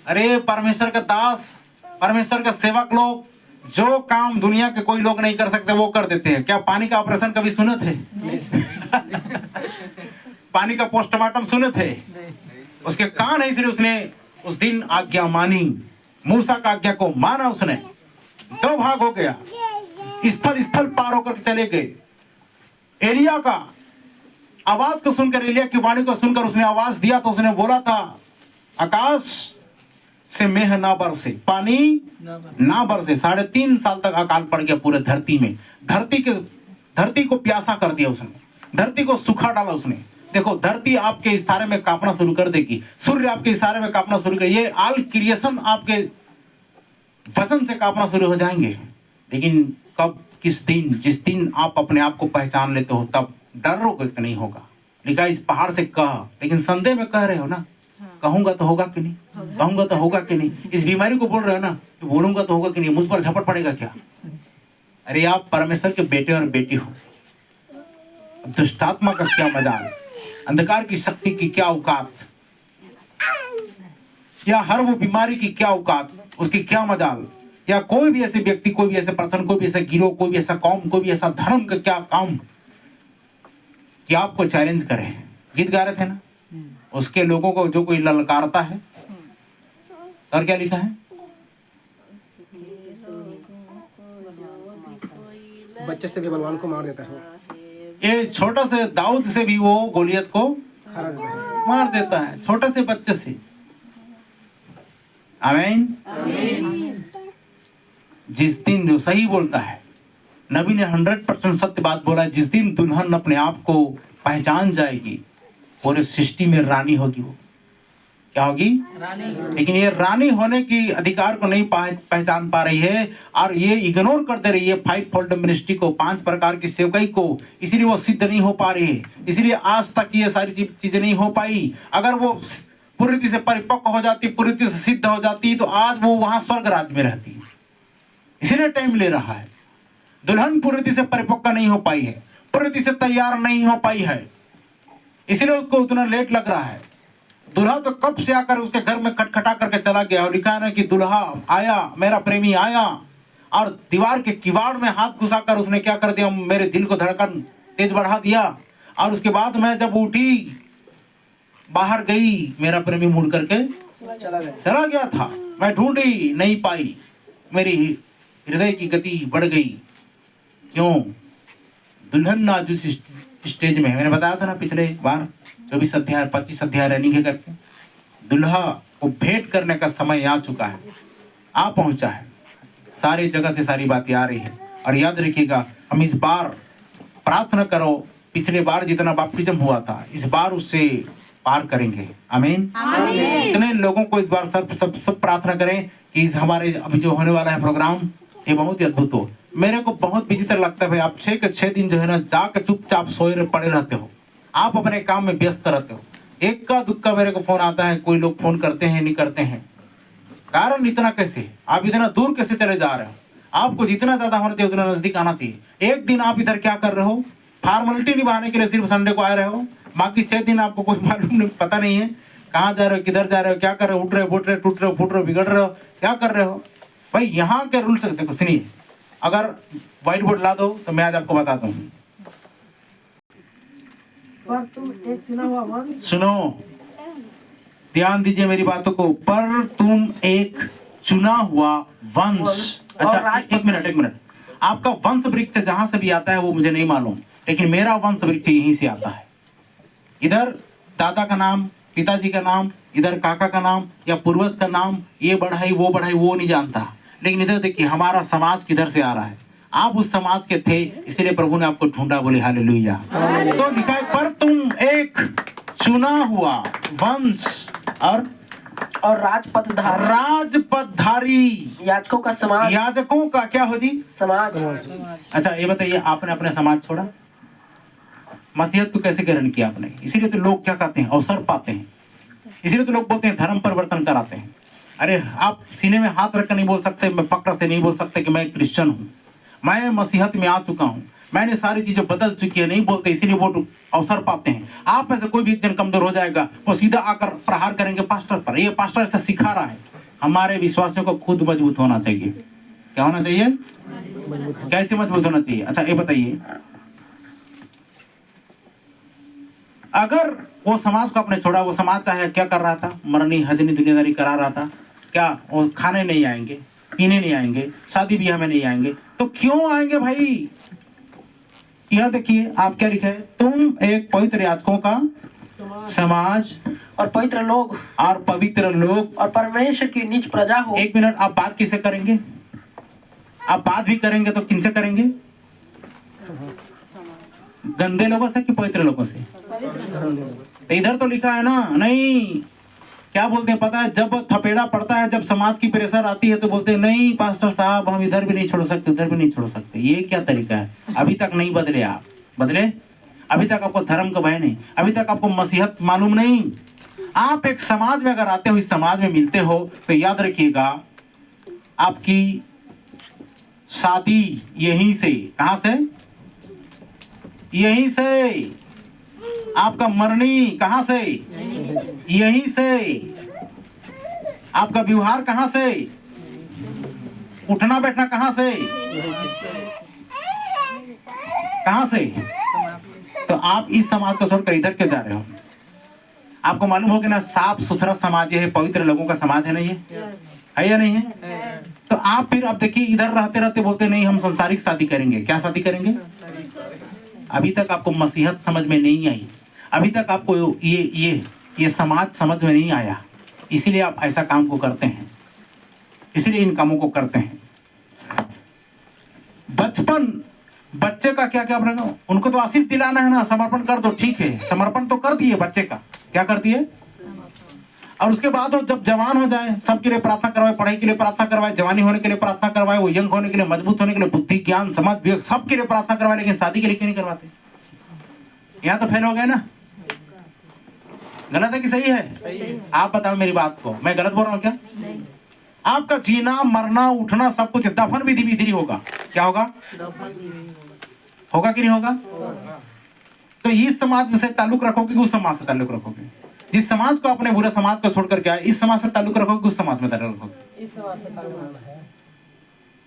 अरे परमेश्वर का दास, परमेश्वर का सेवक लोग जो काम दुनिया के कोई लोग नहीं कर सकते वो कर देते हैं। क्या पानी का ऑपरेशन कभी सुने थे? पानी का पोस्टमार्टम सुने थे? उसके कान है, इसलिए उसने उस दिन आज्ञा मानी, मूसा का आज्ञा को माना। उसने 2 भाग हो गया, स्थल स्थल पार होकर चले गए। एलिया का आवाज को सुनकर, एलिया की वाणी को सुनकर उसने आवाज दिया तो उसने बोला था, आकाश से मेह ना बरसे, पानी ना बरसे। 3.5 साल तक अकाल पड़ गया पूरे धरती में। धरती को प्यासा कर दिया उसने, धरती को सूखा डाला उसने। देखो, धरती आपके इशारे में कांपना शुरू कर देगी, सूर्य आपके इशारे में कांपना शुरू कर, ये ऑल क्रिएशन आपके वचन से कांपना शुरू हो जाएंगे। लेकिन कब, किस दिन? जिस दिन आप अपने आप को पहचान लेते हो तब डरोगे नहीं होगा। लिखा इस पहाड़ से कह, लेकिन संदेह में कह रहे हो ना, कहूंगा तो होगा कि नहीं, कहूंगा तो होगा कि नहीं। इस बीमारी को बोल रहे हो ना, तो बोलूंगा तो होगा कि नहीं, मुझ पर झपट पड़ेगा क्या? अरे आप परमेश्वर के बेटे और बेटी हो। दुष्टात्मा का क्या मजाल, अंधकार की शक्ति की क्या औकात, या हर वो बीमारी की क्या औकात, उसकी क्या मजाल, या कोई भी ऐसे व्यक्ति, कोई भी ऐसे पर्सन, कोई भी ऐसा गिरोह, कोई भी ऐसा कौम, कोई भी ऐसा धर्म का क्या काम कि आपको चैलेंज करे। गीत गा रहे थे ना, उसके लोगों को जो कोई ललकारता है, और क्या लिखा है? बच्चे से भी बलवान को मार देता है, ये छोटा से दाऊद से भी वो गोलियत को हरा देता है। मार देता है, छोटे से बच्चे से। आमीन। जिस दिन जो सही बोलता है, नबी ने 100% सत्य बात बोला है। जिस दिन दुल्हन अपने आप को पहचान जाएगी, पूरे सृष्टि में रानी होगी वो। क्या होगी? लेकिन ये रानी होने की अधिकार को नहीं पहचान पा रही है और ये इग्नोर कर दे रही है 5 फोल्ड मिनिस्ट्री को, 5 प्रकार की सेवकाई को, इसीलिए वो सिद्ध नहीं हो पा रही है। इसीलिए आज तक ये सारी चीजें नहीं हो पाई। अगर वो पूरी रीति से परिपक्व हो जाती, पूरी रीति से सिद्ध हो जाती, तो आज वो वहां स्वर्ग राज्य में रहती। इसीलिए टाइम ले रहा है। दुल्हन पूरी रीति से परिपक्व नहीं हो पाई है, पूरी रीति से तैयार नहीं हो पाई है, इसीलिए उसको उतना लेट लग रहा है। दूल्हा तो कब से आकर उसके घर में खटखटा करके चला गया और लिखा है ना कि दूल्हा आया, मेरा प्रेमी आया, और दीवार के किवाड़ में हाथ घुसाकर उसने क्या कर दिया, मेरे दिल को धड़कन तेज बढ़ा दिया। और उसके बाद मैं जब उठी, बाहर गई, मेरा प्रेमी मुड़ करके चला गया था। मैं ढूंढी, नहीं पाई, मेरी हृदय की गति बढ़ गई। क्यों? दुल्हन ना जिस स्टेज में, मैंने बताया था ना पिछले बार 24 अध्याय 25 अध्याय रनिंग के करके, दुल्हा को भेंट करने का समय आ चुका है, आ पहुंचा है। सारी जगह से सारी बातें आ रही है। और याद रखिएगा, हम इस बार प्रार्थना करो, पिछले बार जितना बैप्टिज्म हुआ था इस बार उससे पार करेंगे। आमीन। इतने लोगों को इस बार सब प्रार्थना करें कि इस हमारे अभी जो होने वाला है प्रोग्राम, ये बहुत ही अद्भुत हो। मेरे को बहुत विचित्र लगता है भाई, आप 6 के 6 दिन जो है ना जाकर चुपचाप सोए पड़े रहते हो, आप अपने काम में व्यस्त रहते हो। एक का दुक्का मेरे को फोन आता है, कोई लोग फोन करते हैं नहीं करते हैं, कारण इतना कैसे? आप इतना दूर कैसे चले जा रहे हो? आपको जितना ज्यादा होना चाहिए उतना नजदीक आना चाहिए। एक दिन आप इधर क्या कर रहे हो? फॉर्मेलिटी निभाने के लिए सिर्फ संडे को आए रहे हो, बाकी 6 दिन आपको कोई मालूम नहीं, पता नहीं है कहाँ जा रहे हो, किधर जा रहे हो, क्या कर रहे हो, उठ रहे हो, बैठ रहे हो, टूट रहे हो, फूट रहे हो, बिगड़ रहे हो, क्या कर रहे हो भाई? यहाँ के रूल्स देखो, सुनिए, अगर व्हाइट बोर्ड ला दो तो मैं आज आपको बताता हूँ। सुनो, ध्यान दीजिए मेरी बातों को। पर तुम एक चुना हुआ वंश। अच्छा, एक मिनट, आपका वंश वृक्ष जहां से भी आता है वो मुझे नहीं मालूम, लेकिन मेरा वंश वृक्ष यहीं से आता है। इधर दादा का नाम, पिताजी का नाम, इधर काका का नाम या पूर्वज का नाम, ये बढ़ाई वो नहीं जानता। लेकिन इधर देखिए हमारा समाज किधर से आ रहा है, आप उस समाज के थे, इसलिए प्रभु ने आपको ढूंढा। बोले हालेलुया। तो लिखा है, पर तुम एक चुना हुआ वंश और राजपदधारी याजकों का समाज। याजकों का क्या हो जी? समाज। अच्छा ये बताइए, आपने अपने समाज छोड़ा? मसीहत को कैसे ग्रहण किया आपने? इसीलिए तो लोग क्या कहते हैं, अवसर पाते हैं। इसीलिए तो लोग बोलते हैं धर्म परिवर्तन कराते हैं। अरे आप सीने में हाथ रखकर नहीं बोल सकते, मैं फक्र से नहीं बोल सकते कि मैं क्रिश्चियन हूँ, मैं मसीहत में आ चुका हूँ, मैंने सारी चीजें बदल चुकी है, नहीं बोलते। इसीलिए वो अवसर पाते हैं। आप में से कोई भी एक दिन कमजोर हो जाएगा, वो सीधा आकर प्रहार करेंगे पास्टर पर। ये पास्टर ऐसा सिखा रहा है। हमारे विश्वासियों को खुद मजबूत होना चाहिए। क्या होना चाहिए? कैसे मजबूत होना चाहिए? अच्छा ये बताइए, अगर वो समाज को आपने छोड़ा, वो समाज चाहे क्या कर रहा था, मरनी हजनी दुनियादारी करा रहा था, क्या वो खाने नहीं आएंगे, पीने नहीं आएंगे, शादी ब्याह में नहीं आएंगे, तो क्यों आएंगे भाई? यह देखिए आप क्या लिखा है, तुम एक पवित्र याजकों का समाज और पवित्र लोग और परमेश्वर की निज प्रजा हो। एक मिनट, आप बात किससे करेंगे? आप बात भी करेंगे तो किनसे करेंगे? गंदे लोगों से कि पवित्र लोगों से? तो इधर तो लिखा है ना, नहीं क्या बोलते हैं पता है, जब थपेड़ा पड़ता है, जब समाज की प्रेशर आती है तो बोलते हैं नहीं पास्टर साहब हम इधर भी नहीं छोड़ सकते, उधर भी नहीं छोड़ सकते। ये क्या तरीका है? अभी तक नहीं बदले आप, बदले? अभी तक आपको धर्म का भय नहीं, अभी तक आपको मसीहत मालूम नहीं। आप एक समाज में अगर आते हो, इस समाज में मिलते हो, तो याद रखिएगा आपकी शादी यहीं से, कहां से? यहीं से। आपका मरनी कहां से? यहीं से। आपका व्यवहार कहां से? उठना बैठना कहां से? कहां से? तो आप इस समाज को छोड़कर इधर क्यों जा रहे हो? आपको मालूम हो कि ना साफ सुथरा समाज ये है, पवित्र लोगों का समाज है ना, ये है या नहीं है? तो आप फिर अब देखिए इधर रहते रहते बोलते नहीं हम संसारिक शादी करेंगे। क्या शादी करेंगे? अभी तक आपको मसीहत समझ में नहीं आई, अभी तक आपको ये समाज समझ में नहीं आया, इसीलिए आप ऐसा काम को करते हैं, इसीलिए इन कामों को करते हैं। बच्चे का क्या क्या बनेगा? उनको तो आशीष दिलाना है ना, समर्पण कर दो, ठीक है, समर्पण तो कर दिए बच्चे का, क्या कर दिए? और उसके बाद वो जब जवान हो जाए, सबके लिए प्रार्थना करवाए, पढ़ाई के लिए प्रार्थना करवाए, जवानी होने के लिए प्रार्थना करवाए, वो यंग होने के लिए, मजबूत होने के लिए, बुद्धि ज्ञान समाज विवेक सबके लिए प्रार्थना करवाए, लेकिन शादी के लिए क्यों नहीं करवाते? यहाँ तो फेल हो गए ना। गलत है कि सही है? आप बताओ मेरी बात को, मैं गलत बोल रहा हूँ क्या? आपका जीना मरना उठना सब कुछ दफन विधि विधि होगा। क्या होगा? होगा कि नहीं होगा? तो इस समाज में से ताल्लुक रखोगे कि उस समाज से ताल्लुक रखोगे? जिस समाज को अपने बुरे समाज को छोड़कर के आए, इस समाज से ताल्लुक रखोगे कि उस समाज में ताल्लुक रखोगे? इस समाज से ताल्लुक है।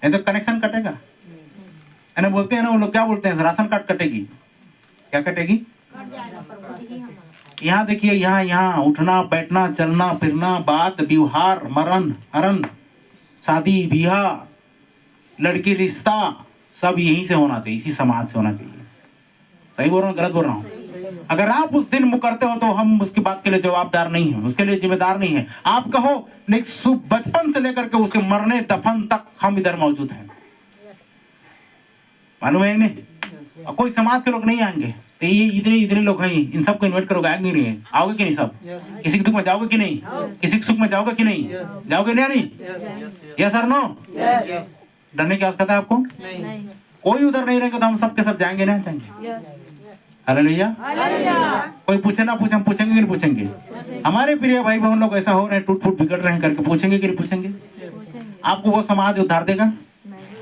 नहीं तो कनेक्शन कटेगा। यानी बोलते हैं ना वो लोग, क्या बोलते हैं, राशन कार्ड कटेगी। क्या कटेगी? यहाँ देखिए, यहाँ उठना बैठना चलना फिरना बात व्यवहार मरण हरण शादी ब्याह लड़की रिश्ता सब यहीं से होना चाहिए, इसी समाज से होना चाहिए। सही बोल रहा हूँ गलत बोल रहा हूँ? अगर आप उस दिन मुकरते हो तो हम उसकी बात के लिए जवाबदार नहीं है, उसके लिए जिम्मेदार नहीं है। आप कहो, लेकिन बचपन से लेकर के उसके मरने दफन तक हम इधर मौजूद हैं। मालूम है इन्हें? और कोई समाज के लोग नहीं आएंगे, तो ये इतने लोग हैं, इन सबको इन्वाइट करोगे, आएंगे नहीं? आओगे कि नहीं सब? किसी के दुख में जाओगे कि नहीं? किसी के सुख में जाओगे कि नहीं? जाओगे नहीं? यस और नो? डरने की आवश्यकता है आपको? कोई उधर नहीं रहेगा तो हम सबके सब जाएंगे ना जाएंगे? हालेलुया। कोई पूछे ना पूछे, हम पूछेंगे कि नहीं पूछेंगे? हमारे प्रिय भाई बहन लोग ऐसा हो रहे हैं, टूट फूट बिगड़ रहे हैं करके पूछेंगे कि नहीं पूछेंगे? आपको वो समाज उद्धार देगा?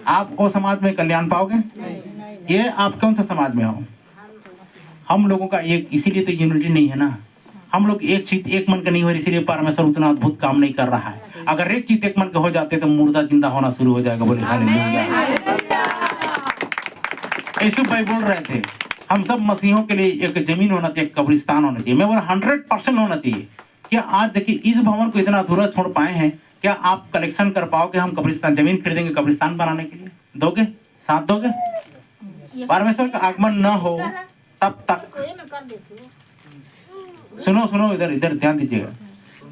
आप वो समाज में कल्याण पाओगे? ये आप कौन सा समाज में हो? हम लोगों का एक, इसीलिए तो यूनिटी नहीं है ना। हम लोग एक चीज एक मन का नहीं हो रही, इसीलिए परमेश्वर उतना अद्भुत काम नहीं कर रहा है। अगर एक चीज एक मन का हो जाते तो मुर्दा जिंदा होना शुरू हो जाएगा। बोले हालेलुया। यीशु भाई बोल रहे थे, हम सब मसीहों के लिए एक जमीन होना चाहिए, कब्रिस्तान होना चाहिए। मैं बोला 100% होना चाहिए। क्या आज देखिए इस भवन को इतना अधूरा छोड़ पाए हैं, क्या आप कलेक्शन कर पाओगे? हम कब्रिस्तान जमीन खरीदेंगे कब्रिस्तान बनाने के लिए, दोगे? साथ दोगे? परमेश्वर का आगमन न हो तब तक, सुनो इधर ध्यान दीजिएगा।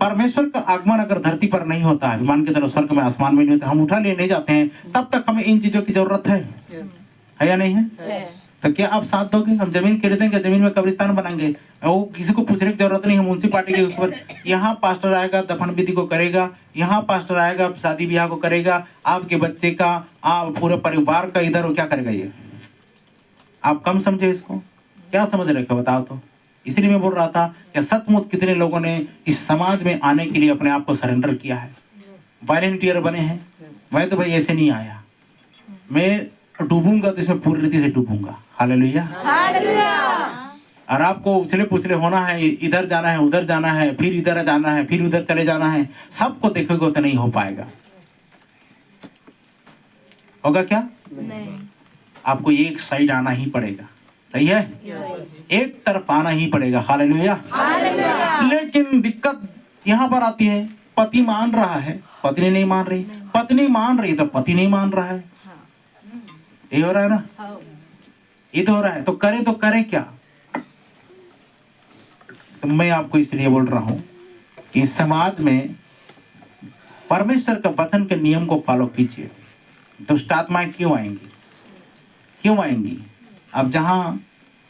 परमेश्वर का आगमन अगर धरती पर नहीं होता है, विमान की तरह स्वर्ग में आसमान में नहीं होता, हम उठा ले नहीं जाते हैं, तब तक हमें इन चीजों की जरूरत है या नहीं है? तो क्या आप साथ दोगे? हम जमीन खरीदेंगे, जमीन में कब्रिस्तान बनाएंगे, वो किसी को पूछने की जरूरत नहीं है। म्युनिसिपालिटी के ऊपर यहाँ पास्टर आएगा दफन विधि को करेगा, यहाँ पास्टर आएगा शादी ब्याह को करेगा, आपके बच्चे का आप पूरे परिवार का इधर क्या करेगा? ये आप कम समझे, इसको क्या समझ रहे हो बताओ तो? इसलिए मैं बोल रहा था कि सचमुच कितने लोगों ने इस समाज में आने के लिए अपने आप को सरेंडर किया है, वॉलंटियर बने हैं। मैं तो भाई ऐसे नहीं आया, मैं डूबूंगा तो इसमें पूरी रीति से डूबूंगा। हालेलुया। और आपको उछले पुछले होना है, इधर जाना है उधर जाना है, फिर इधर जाना है फिर उधर चले जाना है, सबको देखोगे तो नहीं हो पाएगा। होगा क्या? नहीं। आपको एक साइड आना ही पड़ेगा। सही है? एक तरफ आना ही पड़ेगा। हालेलुया। लेकिन दिक्कत यहाँ पर आती है, पति मान रहा है पत्नी नहीं मान रही, पत्नी मान रही तो पति नहीं मान रहा है। ये हो रहा है ना? ये तो हो रहा है। तो करे क्या? तो मैं आपको इसलिए बोल रहा हूं कि समाज में परमेश्वर का वचन के नियम को फॉलो कीजिए। दुष्ट आत्माएं क्यों आएंगी? अब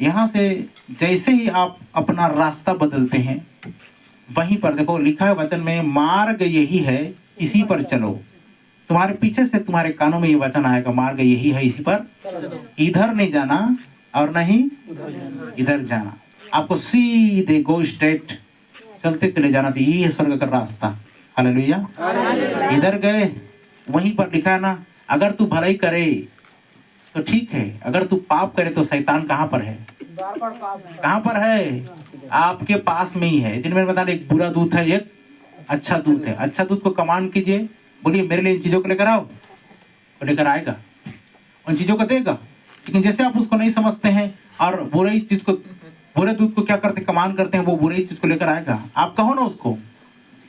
यहाँ से जैसे ही आप अपना रास्ता बदलते हैं, वहीं पर देखो लिखा है वचन में, मार्ग यही है इसी पर चलो। तुम्हारे पीछे से तुम्हारे कानों में ये वचन आएगा, मार्ग यही है इसी पर, इधर नहीं जाना और नहीं इधर जाना। आपको सीधे गो स्ट्रेट चलते चले जाना चाहिए, ये स्वर्ग का रास्ता। हालेलुया। इधर गए, वहीं पर लिखा है ना, अगर तू भलाई करे तो ठीक है, अगर तू पाप करे तो शैतान कहाँ पर है? कहाँ पर है? आपके पास में ही है। दिन में बता, एक बुरा दूत है एक अच्छा दूत है। अच्छा दूत को कमांड कीजिए, बोलिए मेरे लिए इन चीजों को लेकर आओ, वो लेकर आएगा, उन चीजों को देगा। लेकिन जैसे आप उसको नहीं समझते हैं और बुरे दूत को क्या करते, कमांड करते हैं, वो बुरी चीज को लेकर आएगा। आप कहो ना उसको,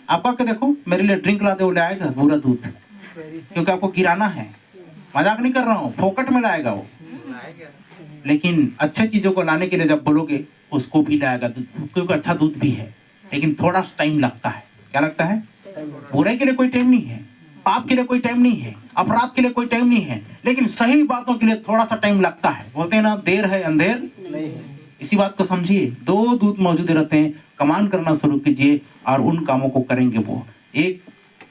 आप आके देखो मेरे लिए ड्रिंक ला दे, वो ले आएगा बुरा दूत, क्योंकि आपको गिराना है। मजाक नहीं कर रहा हूँ, फोकट में लाएगा वो। लेकिन अच्छे चीजों को लाने के लिए जब बोलोगे, उसको भी लाएगा, क्योंकि अच्छा दूध भी है। लेकिन थोड़ा टाइम लगता है। क्या लगता है? बुराई के लिए कोई टाइम नहीं है, पाप के लिए कोई टाइम नहीं है, अपराध के लिए कोई टाइम नहीं है, लेकिन सही बातों के लिए थोड़ा सा टाइम लगता है। बोलते हैं ना, देर है अंधेर नहीं। इसी बात को समझिए। दो दूत मौजूद रहते हैं, कमान करना शुरू कीजिए और उन कामों को करेंगे वो। एक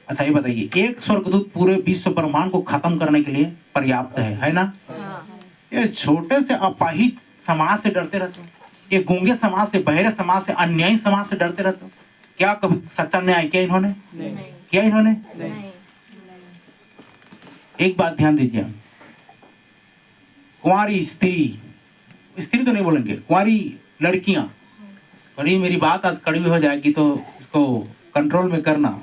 अच्छा ये बताइए, एक स्वर्गदूत पूरे विश्व ब्रह्मांड को खत्म करने के लिए पर्याप्त है ना? ये छोटे से अपाहिज समाज से डरते रहते हो, ये गूंगे समाज से, बहरे समाज से, अन्यायी समाज से डरते रहते हो। क्या कभी सच्चा न्याय किया इन्होंने? किया इन्होंने? एक बात ध्यान दीजिए, कुंवारी स्त्री, स्त्री तो नहीं बोलेंगे, कुंवारी लड़कियां, बड़ी मेरी बात आज कड़वी हो जाएगी तो इसको कंट्रोल में करना।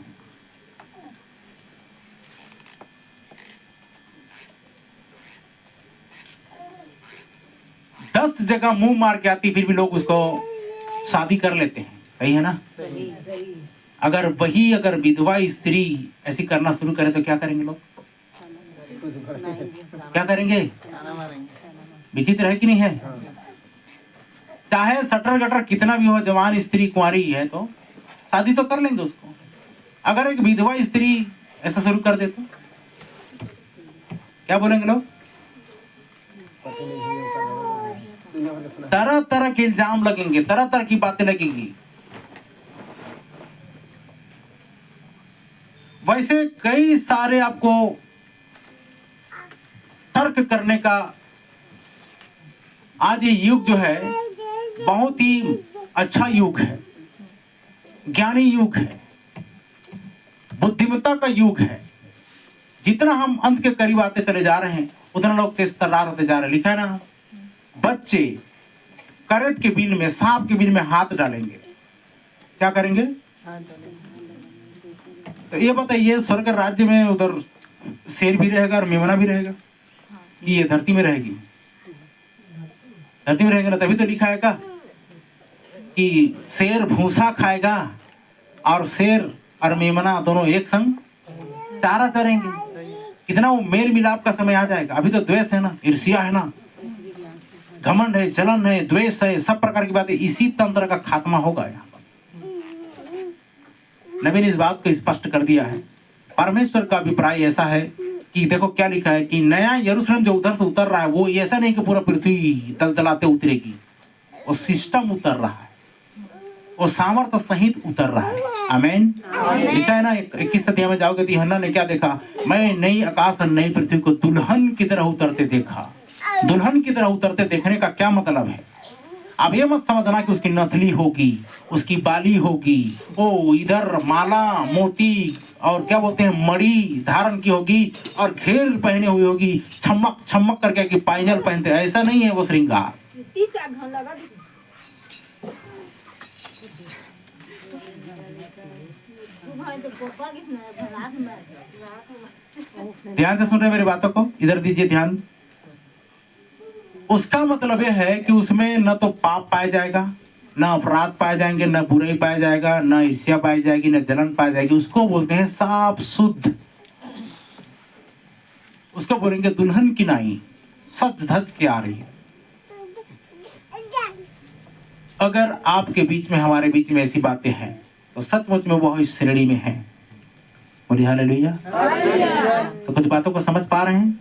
दस जगह मुंह मार के आती फिर भी लोग उसको शादी कर लेते हैं, सही है ना? अगर वही अगर विधवा स्त्री ऐसी करना शुरू करे तो क्या करेंगे लोग? क्या करेंगे? विचित्र है कि नहीं है? चाहे सटर गटर कितना भी हो, जवान स्त्री कुंवारी है तो शादी तो कर लेंगे उसको। अगर एक विधवा स्त्री ऐसा शुरू कर दे तो क्या बोलेंगे लोग? तरह तरह के इल्जाम लगेंगे, तरह तरह की बातें लगेंगी। वैसे कई सारे आपको तर्क करने का आज ये युग जो है बहुत ही अच्छा युग है, ज्ञानी युग है, बुद्धिमत्ता का युग है। जितना हम अंत के करीब आते चले जा रहे हैं उतना लोग तेज तर्रार होते जा रहे हैं। लिखा है ना, बच्चे करत के बिल में, सांप के बिल में हाथ डालेंगे। क्या करेंगे? तो ये बताइए, स्वर्ग राज्य में उधर शेर भी रहेगा और मेमना भी रहेगा? ये धरती में रहेगी? धरती में रहेगा ना, तभी तो लिखा है का कि शेर भूसा खाएगा और शेर और मेमना दोनों एक संग चारा चरेंगे। कितना वो मेल मिलाप का समय आ जाएगा। अभी तो द्वेष है ना, ईर्ष्या है ना, घमंड है, जलन है, द्वेष है, सब प्रकार की बातें, इसी तंत्र का खात्मा होगा। यहाँ पर नबी ने इस बात को स्पष्ट कर दिया है। परमेश्वर का अभिप्राय ऐसा है कि देखो क्या लिखा है कि नया यरूशलेम जो उधर से उतर रहा है वो ऐसा नहीं कि पूरा पृथ्वी दलदलाते उतरेगी, वो सिस्टम उतर रहा है, वो सामर्थ्य सहित उतर रहा है। आमीन। लिखा है ना 21 अध्याय में जाओगे तो यूहन्ना ने क्या देखा? मैं नई आकाश और नई पृथ्वी को दुल्हन की तरह उतरते देखा। दुल्हन की तरह उतरते देखने का क्या मतलब है? अब ये मत समझना कि उसकी नथली होगी, उसकी बाली होगी, ओ इधर माला मोती और क्या बोलते हैं मड़ी धारण की होगी और घेर पहने हुई होगी, छमक छमक करके कि पायजल पहनते, ऐसा नहीं है वो श्रृंगार। ध्यान से सुन रहे मेरी बातों को, इधर दीजिए ध्यान। उसका मतलब यह है कि उसमें न तो पाप पाया जाएगा, न अपराध पाए जाएंगे, न बुराई पाया जाएगा, न ईर्ष्या पाई जाएगी, न जलन पाई जाएगी। उसको बोलते हैं साफ शुद्ध। उसको बोलेंगे दुल्हन की नाई सच धज के आ रही है। अगर आपके बीच में, हमारे बीच में ऐसी बातें हैं तो सचमुच में वो इस श्रेणी में है। बोलिए हालेलुया। तो कुछ बातों को समझ पा रहे हैं?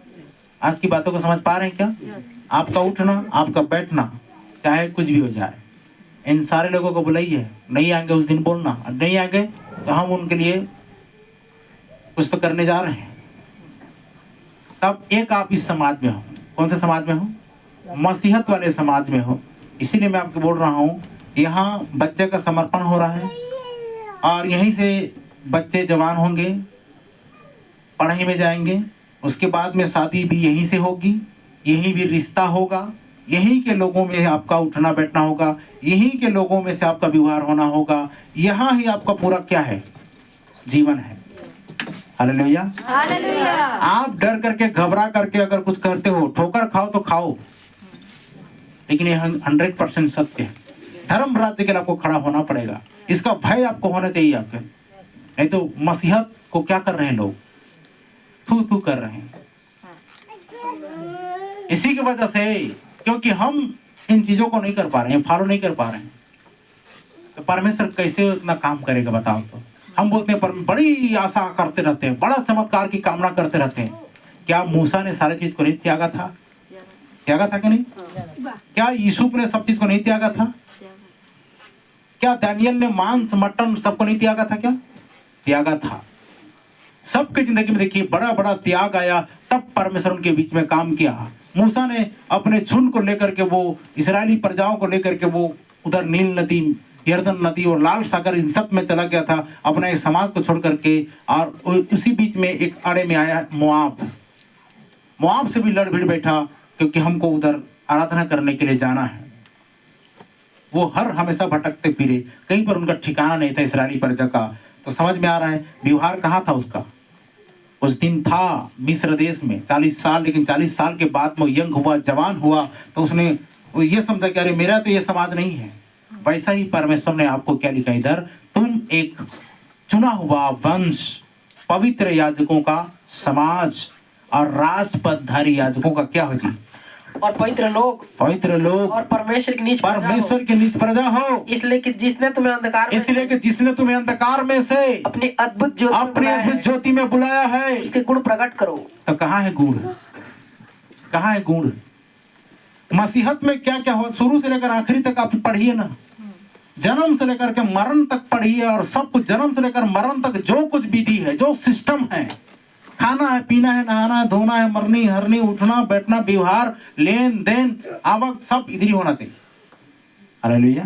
आज की बातों को समझ पा रहे हैं क्या? आपका उठना, आपका बैठना, चाहे कुछ भी हो जाए, इन सारे लोगों को बुलाइए। नहीं आएंगे उस दिन बोलना, नहीं आएंगे तो हम उनके लिए कुछ तो करने जा रहे हैं। तब एक आप इस समाज में हो। कौन से समाज में हो? मसीहत वाले समाज में हो। इसीलिए मैं आपको बोल रहा हूँ, यहाँ बच्चे का समर्पण हो रहा है और यहीं से बच्चे जवान होंगे, पढ़ाई में जाएंगे, उसके बाद में शादी भी यहीं से होगी, यहीं भी रिश्ता होगा, यहीं के लोगों में आपका उठना बैठना होगा, यहीं के लोगों में से आपका व्यवहार होना होगा, यहाँ ही आपका पूरा क्या है? जीवन है। हालेलुया। हालेलुया। आप डर करके, घबरा करके अगर कुछ करते हो, ठोकर खाओ तो खाओ, लेकिन ये 100% सत्य है। धर्म राज्य के लिए आपको खड़ा होना पड़ेगा। इसका भय आपको होना चाहिए आपके। नहीं तो मसीहत को क्या कर रहे हैं लोग? थू थू कर रहे हैं। इसी की वजह से, क्योंकि हम इन चीजों को नहीं कर पा रहे हैं, फॉलो नहीं कर पा रहे हैं, तो परमेश्वर कैसे इतना काम करेगा बताओ? तो हम बोलते हैं पर बड़ी आशा करते रहते हैं, बड़ा चमत्कार की कामना करते रहते हैं। क्या मूसा ने सारे चीज को नहीं त्यागा था? त्यागा था कि नहीं? क्या यूसुफ ने सब चीज को नहीं त्यागा था? क्या दानियल ने मांस मटन सबको नहीं त्यागा था? क्या त्यागा था? सबकी जिंदगी में देखिए बड़ा बड़ा त्याग आया, तब परमेश्वर उनके बीच में काम किया। मूसा ने अपने झुंड को लेकर के, वो इस्राएली प्रजाओं को लेकर के वो उधर नील नदी, यर्दन नदी और लाल सागर इन सब में चला गया था अपना एक समाज को छोड़ करके। और उसी बीच में एक आड़े में आया मोआब से भी लड़ भिड़ बैठा, क्योंकि हमको उधर आराधना करने के लिए जाना है। वो हमेशा भटकते फिरे, कहीं पर उनका ठिकाना नहीं था इस्राएली प्रजा का। तो समझ में आ रहा है व्यवहार कहाँ था उसका। उस दिन था मिस्र देश में 40 साल, लेकिन 40 साल के बाद में यंग हुआ, जवान हुआ, तो उसने ये समझा कि अरे मेरा तो ये समाज नहीं है। वैसा ही परमेश्वर ने आपको क्या लिखा इधर, तुम एक चुना हुआ वंश, पवित्र याजकों का समाज और राजपदधारी याजकों का क्या हो जी, और पवित्र लोग और परमेश्वर की निज प्रजा हो, इसलिए कि जिसने तुम्हें अंधकार में से अपनी अद्भुत ज्योति में बुलाया है, उसके गुण प्रकट करो। तो कहाँ है गुण? कहाँ है गुण? मसीहत में क्या क्या हो, शुरू से लेकर आखिरी तक आप पढ़िए ना, जन्म से लेकर के मरण तक पढ़िए, और सब कुछ जन्म से लेकर मरण तक जो कुछ विधि है, जो सिस्टम है, खाना है, पीना है, नहाना है, धोना है, मरनी हरनी, उठना बैठना, व्यवहार, लेन देन, आवक, सब इधर ही होना चाहिए। हालेलुया,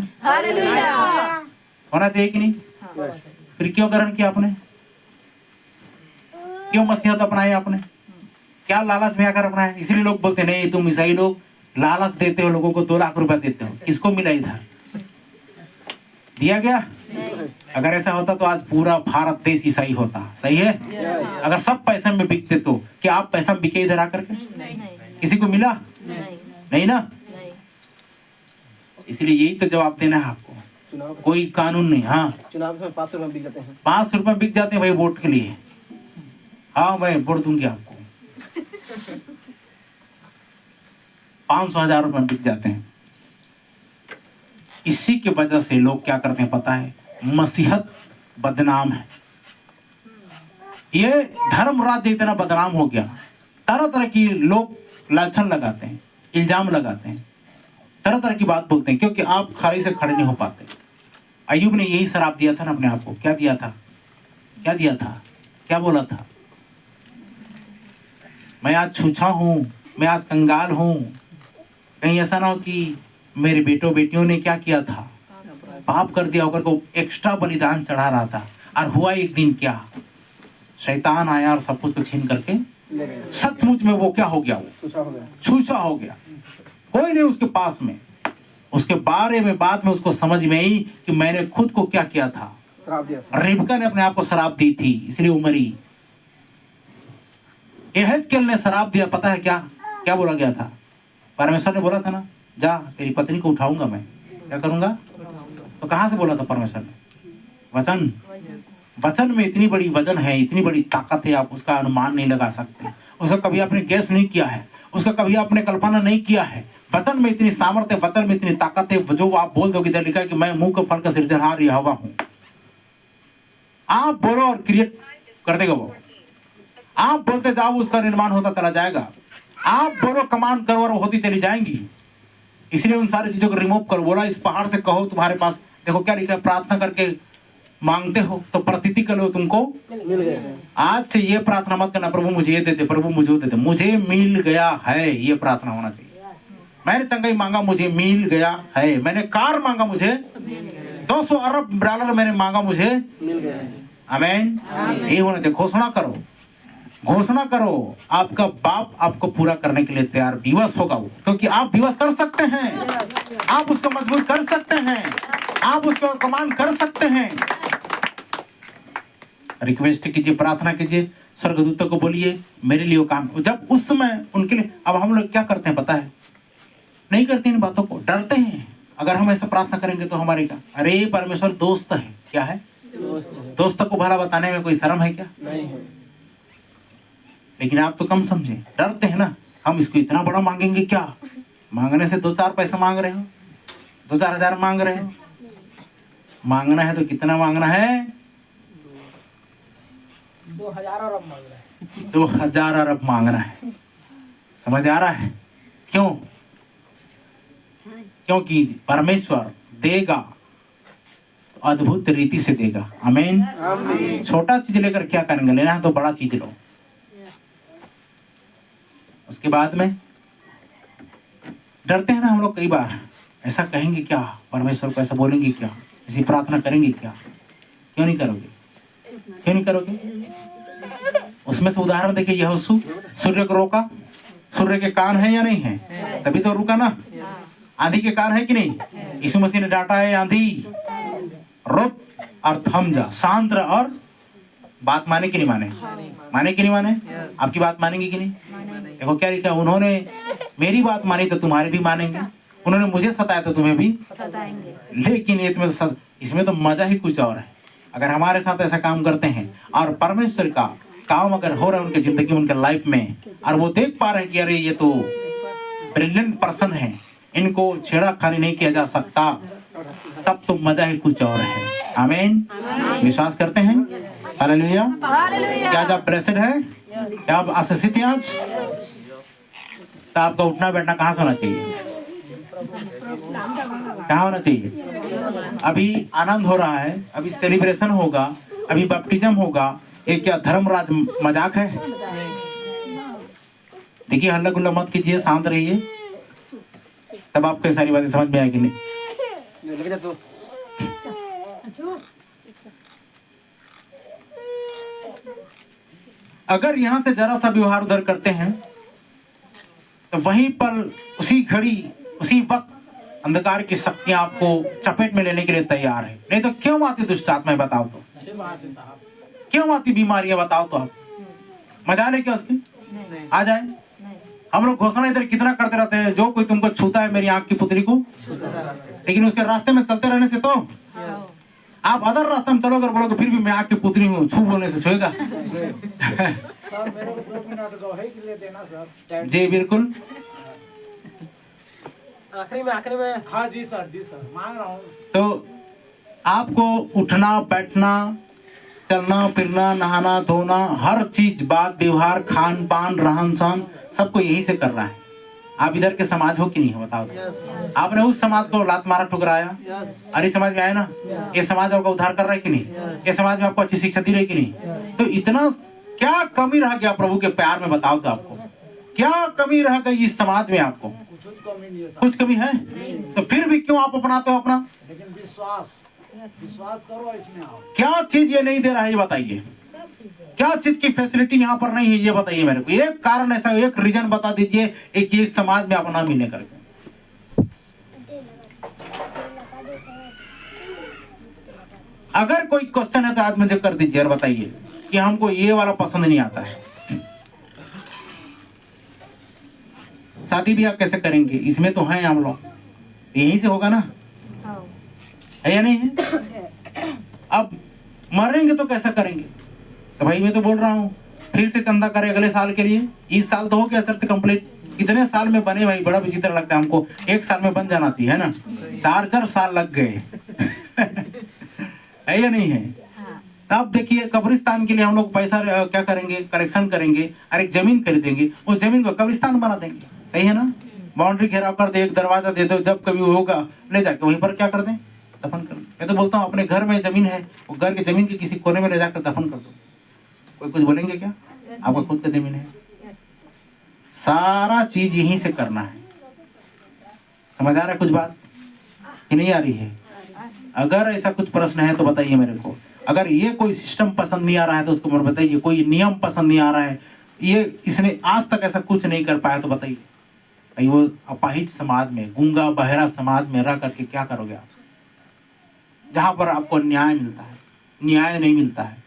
होना चाहिए कि नहीं? फिर क्यों ग्रहण किया आपने? क्यों मसीहत अपनाए आपने? क्या लालच में आकर अपनाए? इसलिए लोग बोलते नहीं, तुम ईसाई लोग लालच देते हो, लोगों को 2 लाख रुपया देते हो। किसको मिला इधर? दिया गया? अगर ऐसा होता तो आज पूरा भारत देश ईसाई होता। सही है? अगर सब पैसे में बिकते तो क्या आप पैसा में बिके इधर आकर के? किसी को मिला? नहीं ना। इसलिए यही तो जवाब देना है आपको, कोई कानून नहीं। हाँ, चुनाव में 5 रुपए बिक जाते हैं। 5 रुपए बिक जाते हैं भाई वोट के लिए। हाँ, मैं वोट दूंगी आपको। 500,000 रुपए बिक जाते हैं। इसी की वजह से लोग क्या करते हैं पता है? मसीहत बदनाम है। ये धर्म राज्य इतना बदनाम हो गया, तरह तरह की लोग लाछन लगाते हैं, इल्जाम लगाते हैं, तरह तरह की बात बोलते हैं, क्योंकि आप खड़े से खड़े नहीं हो पाते। अय्यूब ने यही शराप दिया था ना अपने आप को। क्या दिया था? क्या दिया था? क्या बोला था? मैं आज छूछा हूं, मैं आज कंगाल हूं। कहीं ऐसा ना हो कि मेरे बेटों बेटियों ने क्या किया था, पाप कर दिया होकर को एक्स्ट्रा बलिदान चढ़ा रहा था, और हुआ एक दिन क्या, शैतान आया और सब कुछ को छीन करके सचमुच में वो क्या हो गया, वो छूछा हो गया। कोई नहीं उसके पास में। उसके बारे में बाद में उसको समझ में आई कि मैंने खुद को क्या किया था, रिबका ने अपने आप को शराब दी थी, इसलिए वो मरी। यहेजकेल ने शराब दिया, पता है क्या क्या बोला गया था? परमेश्वर ने बोला था ना, जा तेरी पत्नी को उठाऊंगा, मैं क्या करूंगा। तो कहां से बोला था परमेश्वर ने? वचन। वचन में इतनी बड़ी वजन है, इतनी बड़ी ताकत है, आप उसका अनुमान नहीं लगा सकते। उसका कभी आपने गैस नहीं किया है, उसका कभी आपने कल्पना नहीं किया है। वचन में इतनी सामर्थ्य, वचन में इतनी ताकत है, जो आप बोल दोगे, इधर लिखा है कि मैं मुंह के फल का सृजनहार यहोवा हूं। आप बोलो और क्रिएट कर देगा वो। आप बोलते जाओ, उसका निर्माण होता चला जाएगा। आप बोलो, कमांड करो और वो होती चली जाएंगी। इसलिए उन सारी चीजों को रिमूव करो। बोला इस पहाड़ से कहो, तुम्हारे पास देखो क्या लिखा है, प्रार्थना करके मांगते हो तो प्रतीति करो, तुमको मिल गया। आज से ये प्रार्थना मत करना, प्रभु मुझे ये दे दे, प्रभु मुझे वो दे दे, मुझे मिल गया है। ये प्रार्थना होना चाहिए। मैंने चंगाई मांगा, मुझे मिल गया है। मैंने कार मांगा, मुझे 200 अरब डॉलर मैंने मांगा, मुझे मिल गया है। आमीन। ये होना चाहिए। घोषणा करो, घोषणा करो। आपका बाप आपको पूरा करने के लिए तैयार, विवश होगा वो, क्योंकि आप विवश कर सकते हैं, आप उसको मजबूत कर सकते हैं, आप उसको कमांड कर सकते हैं। रिक्वेस्ट कीजिए, प्रार्थना कीजिए, स्वर्गदूतों को बोलिए मेरे लिए वो काम। जब उस समय उनके लिए, अब हम लोग क्या करते हैं पता है? नहीं करते इन बातों को, डरते हैं। अगर हम ऐसा प्रार्थना करेंगे तो हमारे क्या, अरे परमेश्वर दोस्त है। क्या है? दोस्त को भला बताने में कोई शर्म है क्या? नहीं है। लेकिन आप तो कम समझे, डरते हैं ना। हम इसको इतना बड़ा मांगेंगे क्या? मांगने से 2-4 पैसे मांग रहे हो, 2-4 हजार मांग रहे हो। मांगना है तो कितना मांगना है? 2000 अरब मांग रहा है। 2000 अरब मांगना है। समझ आ रहा है? क्यों? क्योंकि परमेश्वर देगा। अद्भुत रीति से देगा। आमीन। छोटा चीज लेकर क्या करेंगे, लेना है तो बड़ा चीज लो। उसके बाद में डरते हैं ना हम लोग, कई बार ऐसा कहेंगे क्या, परमेश्वर को ऐसा बोलेंगे क्या, ऐसी प्रार्थना करेंगे क्या। क्यों नहीं करोगे, क्यों नहीं करोगे? उसमें से उदाहरण देखिए, यहोशू सूर्य को रोका, सूर्य के कान है या नहीं है, तभी तो रुका ना। आंधी के कान है कि नहीं, यीशु मसीह ने डांटा है, आंधी रुक और थम जा, शांत रह, और बात माने कि नहीं माने, माने कि नहीं माने, आपकी बात मानेंगे कि नहीं? देखो क्या लिखा, उन्होंने मेरी बात मानी तो तुम्हारी भी मानेंगे, उन्होंने मुझे सताया तो तुम्हें भी सताएंगे। लेकिन इसमें तो मजा ही कुछ और है। अगर हमारे साथ ऐसा काम करते हैं और परमेश्वर का काम अगर हो रहा है उनकी जिंदगी में, उनके लाइफ में, और वो देख पा रहे हैं कि अरे ये तो ब्रिलियंट पर्सन है, इनको छेड़खानी नहीं किया जा सकता, तब तो मजा ही कुछ और है। आमीन। विश्वास करते हैं? हालेलुया। क्या आप ब्लेस्ड है? क्या आप आशीषित हैं आज? तो आपका उठना बैठना कहाँ से होना चाहिए, कहाँ होना चाहिए? अभी आनंद हो रहा है, अभी सेलिब्रेशन होगा, अभी बैप्टिज्म होगा, ये क्या धर्मराज मजाक है? देखिए हल्ला गुल्ला मत कीजिए, शांत रहिए, तब आपको सारी बातें समझ में आएगी। नहीं अगर यहाँ से जरा सा व्यवहार उधर करते हैं तो वहीं पर उसी घड़ी उसी वक्त अंधकार की शक्तियां आपको चपेट में लेने के लिए तैयार है। नहीं तो क्यों आती दुष्ट आत्माएं, बताओ तो, क्यों आती बीमारियां, बताओ तो। आप मजा ले क्या उसकी आ जाए। हम लोग घोषणा इधर कितना करते रहते हैं, जो कोई तुमको छूता है मेरी आंख की पुतली को, लेकिन उसके रास्ते में चलते रहने से तो आप अदर रास्ते में चलोगे, बोलोगे फिर भी मैं आंख की पुतली हूँ, छू बोलने से छुएगा। जी बिल्कुल। आखिरी में हाँ जी सर मांग रहा हूँ। तो आपको उठना बैठना, चलना फिरना, नहाना धोना, हर चीज, बात व्यवहार, खान पान, रहन सहन, सबको यही से करना है। आप इधर के समाज हो कि नहीं हो, बताओ। आपने उस समाज को लात मारा ठुकराया, अरे समाज में आए ना, ये समाज आपका उद्धार कर रहा है कि नहीं, ये समाज में आपको अच्छी शिक्षा दी रही कि नहीं? तो इतना क्या कमी रह गया प्रभु के प्यार में, बताओ तो। आपको क्या कमी रह गई इस समाज में? आपको कुछ कमी है? तो फिर भी क्यों आप अपनाते हो अपना? लेकिन विश्वास करो इसमें। आओ क्या चीज ये नहीं दे रहा है, ये बताइए। क्या चीज की फैसिलिटी यहाँ पर नहीं है, ये बताइए मेरे को। एक कारण ऐसा, एक रीजन बता दीजिए, एक ये समाज में अपना मिलने करके। अगर कोई क्वेश्चन है तो आज मुझे कर दीजिए और बताइए कि हमको ये वाला पसंद नहीं आता है। शादी ब्याह कैसे करेंगे, इसमें तो हैं हम लोग, यहीं से होगा ना, है या नहीं है? अब मरेंगे तो कैसा करेंगे? तो भाई मैं तो बोल रहा हूँ फिर से चंदा करे अगले साल के लिए। इस साल तो हो गया सर कंप्लीट, कितने साल में बने भाई, बड़ा विचित्र लगता है हमको। एक साल में बन जाना चाहिए, है ना? 4 साल लग गए। है या नहीं है? अब देखिए कब्रिस्तान के लिए हम लोग पैसा क्या करेंगे, करेक्शन करेंगे और एक जमीन खरीदेंगे, उस जमीन को कब्रिस्तान बना देंगे। सही है ना? बाउंड्री घेराव कर दे, एक दरवाजा दे दो, जब कभी होगा ले जाके वहीं पर क्या कर दें, दफन कर। मैं तो बोलता हूँ अपने घर में जमीन है, वो घर के जमीन के किसी कोने में ले जाकर दफन कर दो। कोई कुछ बोलेंगे क्या? आपका खुद का जमीन है। सारा चीज यहीं से करना है। समझ आ रहा है कुछ बात कि नहीं आ रही है? अगर ऐसा कुछ प्रश्न है तो बताइए मेरे को। अगर ये कोई सिस्टम पसंद नहीं आ रहा है तो उसको बताइए। कोई नियम पसंद नहीं आ रहा है, ये इसने आज तक ऐसा कुछ नहीं कर पाया तो बताइए। वो अपाहिज समाज में, गूंगा बहरा समाज में रह करके क्या करोगे आप, जहां पर आपको न्याय मिलता है? न्याय नहीं मिलता है।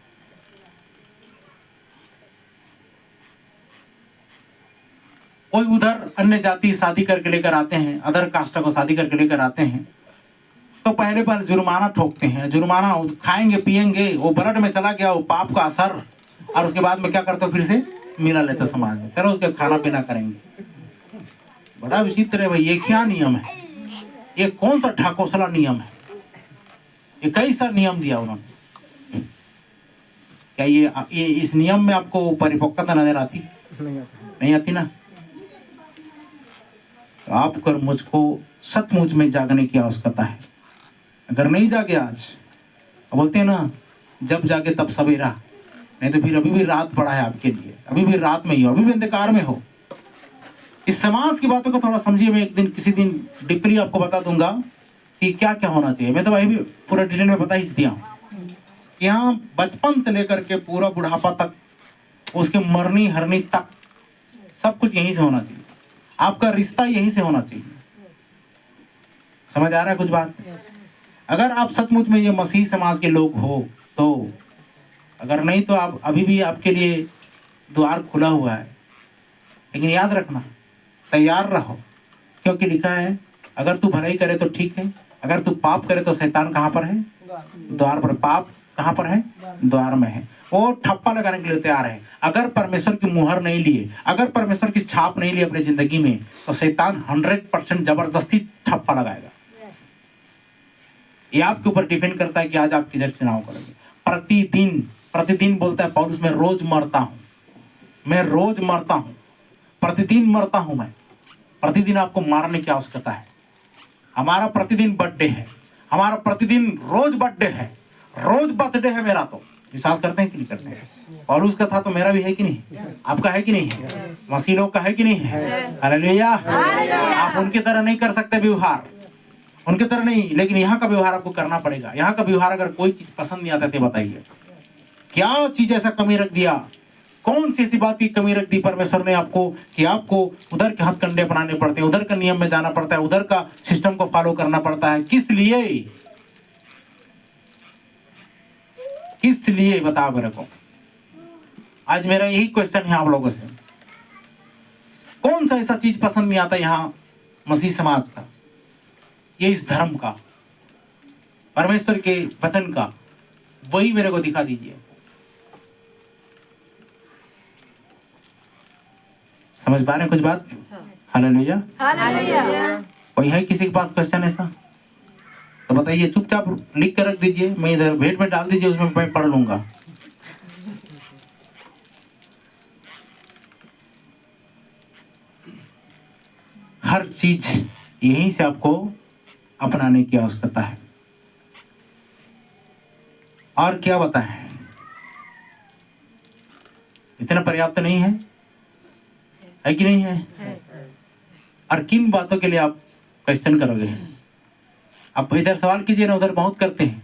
कोई उधर अन्य जाति शादी करके लेकर आते हैं, अदर कास्ट को शादी करके लेकर आते हैं, तो पहले पर जुर्माना ठोकते हैं। जुर्माना खाएंगे पिएंगे, वो ब्लड में चला गया वो पाप का असर, और उसके बाद में क्या करते हो, फिर से मिला लेते समाज में, चलो उसके खाना पीना करेंगे। बड़ा विचित्र है भाई, ये क्या नियम है? ये कौन सा ढाकोसला नियम है? ये कई सारे नियम दिया उन्होंने। क्या ये इस नियम में आपको परिपक्वता नजर आती? नहीं आती ना? तो आपको मुझको सचमुच में जागने की आवश्यकता है। अगर नहीं जागे आज बोलते हैं ना, जब जागे तब सवेरा, नहीं तो फिर अभी भी रात पड़ा है आपके लिए, अभी भी रात में ही हो, अभी भी अंधकार में हो। इस समाज की बातों को थोड़ा समझिए। मैं एक दिन किसी दिन डीपली आपको बता दूंगा कि क्या क्या होना चाहिए। मैं तो वही भी पूरा डिटेल में बता ही दिया हूँ। यहाँ बचपन से लेकर के पूरा बुढ़ापा तक, उसके मरनी हरनी तक सब कुछ यहीं से होना चाहिए। आपका रिश्ता यहीं से होना चाहिए। समझ आ रहा है कुछ बात? अगर आप सचमुच में ये मसीह समाज के लोग हो तो, अगर नहीं तो आप अभी भी आपके लिए द्वार खुला हुआ है। लेकिन याद रखना, तैयार रहो, क्योंकि लिखा है अगर तू भलाई करे तो ठीक है, अगर तू पाप करे तो शैतान कहाँ पर है? द्वार पर। पाप कहाँ पर है? द्वार में है। वो ठप्पा लगाने के लिए तैयार है। अगर परमेश्वर की मुहर नहीं लिए, अगर परमेश्वर की छाप नहीं ली अपनी जिंदगी में, तो शैतान 100% जबरदस्ती ठप्पा लगाएगा। ये आपके ऊपर डिपेंड करता है कि आज आप किधर चुनाव करेंगे। प्रतिदिन बोलता है पौलुस, मैं रोज मरता हूं, मैं रोज मरता हूं, प्रतिदिन मरता हूं मैं। प्रतिदिन आपको मारने की आवश्यकता है। हमारा प्रतिदिन बर्थडे है, हमारा प्रतिदिन रोज बर्थडे है, रोज बर्थडे है मेरा। तो विश्वास करते हैं कि नहीं करते हैं? पौलुस का था तो मेरा भी है कि नहीं? आपका है कि नहीं है? मसीह लोग का है कि नहीं है? हालेलुया। आप उनकी तरह नहीं कर सकते व्यवहार, उनके तरह नहीं, लेकिन यहाँ का व्यवहार आपको करना पड़ेगा। यहाँ का व्यवहार अगर कोई चीज पसंद नहीं आता तो बताइए, क्या चीज ऐसा कमी रख दिया? कौन सी ऐसी बात की कमी रख दी परमेश्वर ने आपको कि आपको उधर के हथकंडे अपनाने पड़ते हैं, उधर का नियम में जाना पड़ता है, उधर का सिस्टम को फॉलो करना पड़ता है? किस लिए? किस लिए बताओ मेरे को। आज मेरा यही क्वेश्चन है आप लोगों से। कौन सा ऐसा चीज पसंद नहीं आता यहाँ मसीह समाज का, ये इस धर्म का, परमेश्वर के वचन का? वही मेरे को दिखा दीजिए। समझ पा रहे हैं कुछ बात? हालेलुया। कोई है किसी के पास क्वेश्चन ऐसा तो बताइए, चुपचाप लिख कर रख दीजिए, मैं इधर भेंट में डाल दीजिए, उसमें मैं पढ़ लूंगा। हर चीज यहीं से आपको अपनाने की आवश्यकता है। और क्या बताएं, इतना पर्याप्त नहीं है कि नहीं है? और किन बातों के लिए आप क्वेश्चन करोगे? आप इधर सवाल कीजिए ना, उधर बहुत करते हैं।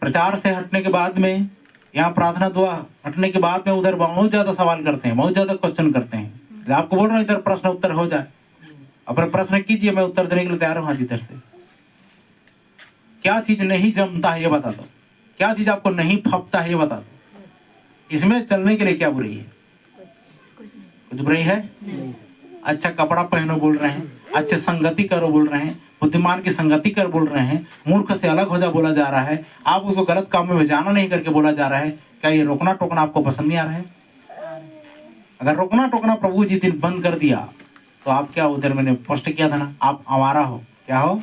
प्रचार से हटने के बाद में, यहाँ प्रार्थना दुआ हटने के बाद में, उधर बहुत ज्यादा सवाल करते हैं, बहुत ज्यादा क्वेश्चन करते हैं। आपको बोल रहा हूँ इधर प्रश्न उत्तर हो जाए, अपना प्रश्न कीजिए, मैं उत्तर देने के लिए तैयार हूँ। इधर से क्या चीज नहीं जमता है ये बता दो, क्या चीज आपको नहीं फपता है ये बता दो। इसमें चलने के लिए क्या बुराई है? कुछ बुराई है? अच्छा कपड़ा पहनो बोल रहे हैं, अच्छे संगति करो बोल रहे हैं, बुद्धिमान की संगति कर बोल रहे हैं, मूर्ख से अलग हो जा बोला जा रहा है, आप उसको गलत काम में जाना नहीं करके बोला जा रहा है। क्या ये रोकना टोकना आपको पसंद नहीं आ रहा है? अगर रोकना टोकना प्रभु जी दिन बंद कर दिया तो आप क्या, उधर मैंने पोस्ट किया था ना, आप आवारा हो। क्या हो?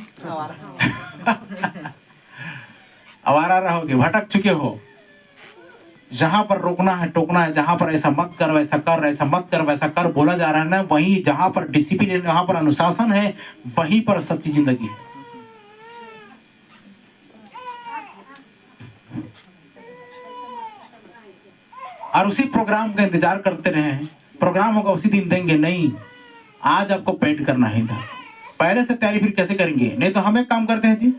आवारा रहोगे, भटक चुके हो। जहां पर रोकना है टोकना है, जहां पर ऐसा मत कर वैसा कर, ऐसा मत कर वैसा कर बोला जा रहा है ना, वहीं जहां पर डिसिप्लिन, जहां पर अनुशासन है, वहीं पर सच्ची जिंदगी है। और उसी प्रोग्राम का इंतजार करते रहे हैं, प्रोग्राम होगा उसी दिन देंगे, नहीं आज आपको पेंट करना है इधर। पहले से तैयारी फिर कैसे करेंगे? नहीं तो हम एक काम करते हैं जी,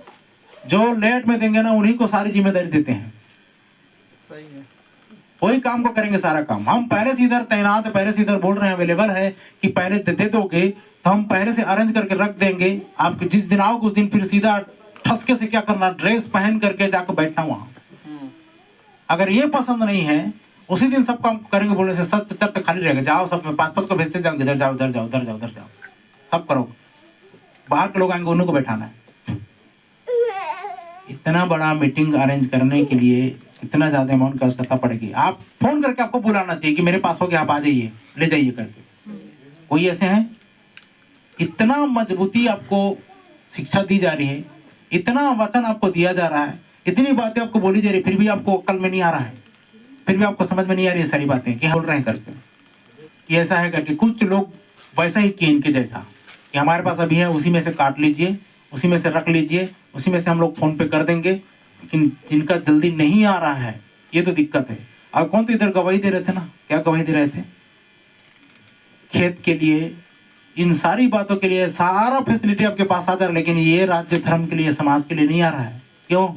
जो लेट में देंगे ना उन्हीं को सारी जिम्मेदारी देते हैं। सही है, वही काम को करेंगे सारा काम। हम पहले से इधर तैनात है, पहले से इधर बोल रहे हैं, अवेलेबल है कि पहले दे दोगे तो हम पहले से अरेंज करके रख देंगे। आपके जिस दिन आओगे उस दिन फिर सीधा ठसके से क्या करना, ड्रेस पहन करके जाकर बैठना वहां। अगर ये पसंद नहीं है उसी दिन सब काम करेंगे बोलने से सच चर्च खाली रहेगा। जाओ सब में 5-5 को भेजते जाओ, इधर जाओ उधर जाओ उधर जाओ उधर जाओ, सब करो। बाहर के लोग आएंगे उन्हीं को बैठाना है। इतना बड़ा मीटिंग अरेंज करने के लिए इतना ज्यादा अमाउंट की आवश्यकता पड़ेगी। आप फोन करके आपको बुलाना चाहिए कि मेरे पास हो गया, आप आ जाइए, ले जाइए करके। कोई ऐसे हैं? इतना मजबूती आपको शिक्षा दी जा रही है, इतना वचन आपको दिया जा रहा है, इतनी बातें आपको बोली जा रही है, फिर भी आपको अक्ल में नहीं आ रहा है, फिर भी आपको समझ में नहीं आ रही है सारी बातें कि बोल रहे हैं करके कि ऐसा है करके। कुछ लोग वैसा ही किए इनके जैसा कि हमारे पास अभी है, उसी में से काट लीजिए, उसी में से रख लीजिए, उसी में से हम लोग फोन पे कर देंगे, लेकिन जिनका जल्दी नहीं आ रहा है ये तो दिक्कत है। और कौन तो इधर गवाही दे रहे थे ना, क्या गवाही दे रहे थे? खेत के लिए, इन सारी बातों के लिए सारा फैसिलिटी आपके पास आ जा रहा है, लेकिन ये राज्य धर्म के लिए, समाज के लिए नहीं आ रहा है। क्यों?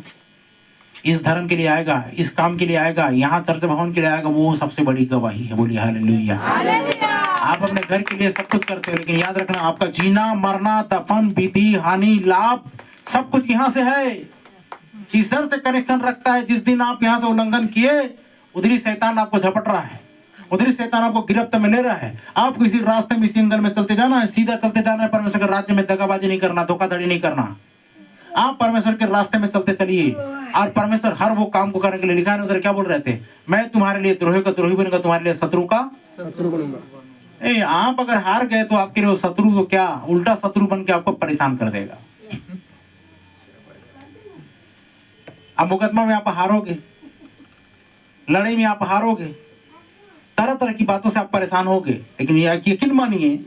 इस धर्म के लिए आएगा, इस काम के लिए आएगा, यहाँ चर्च भवन के लिए आएगा, वो सबसे बड़ी गवाही है। बोलिए हालेलुया। आप अपने घर के लिए सब कुछ करते हो, लेकिन याद रखना आपका जीना, मरना, दफन, विधि, हानि, लाभ सब कुछ यहाँ से है। इधर से कनेक्शन रखता है। जिस दिन आप यहाँ से उल्लंघन किए, उधरी शैतान आपको झपट रहा है, उधरी शैतान आपको गिरफ्त में ले रहा है। आपको इसी रास्ते में, इसी एंगल में चलते जाना है, सीधा चलते जाना है। परमेश्वर के राज्य में दगाबाजी नहीं करना, धोखाधड़ी नहीं करना। आप परमेश्वर के रास्ते में चलते चलिए। और परमेश्वर हर वो काम को करने के लिए लिखा है। उधर क्या बोल रहे थे? मैं तुम्हारे लिए द्रोही का द्रोही बनूंगा, तुम्हारे लिए शत्रु का शत्रु बनूंगा। आप अगर हार गए तो आपके लिए वो शत्रु तो क्या, उल्टा शत्रु बन के आपको परेशान कर देगा। अब मुकदमा में आप हारोगे, लड़ाई में आप हारोगे, तरह तरह की बातों से आप परेशान होगे। लेकिन यकीन मानिए,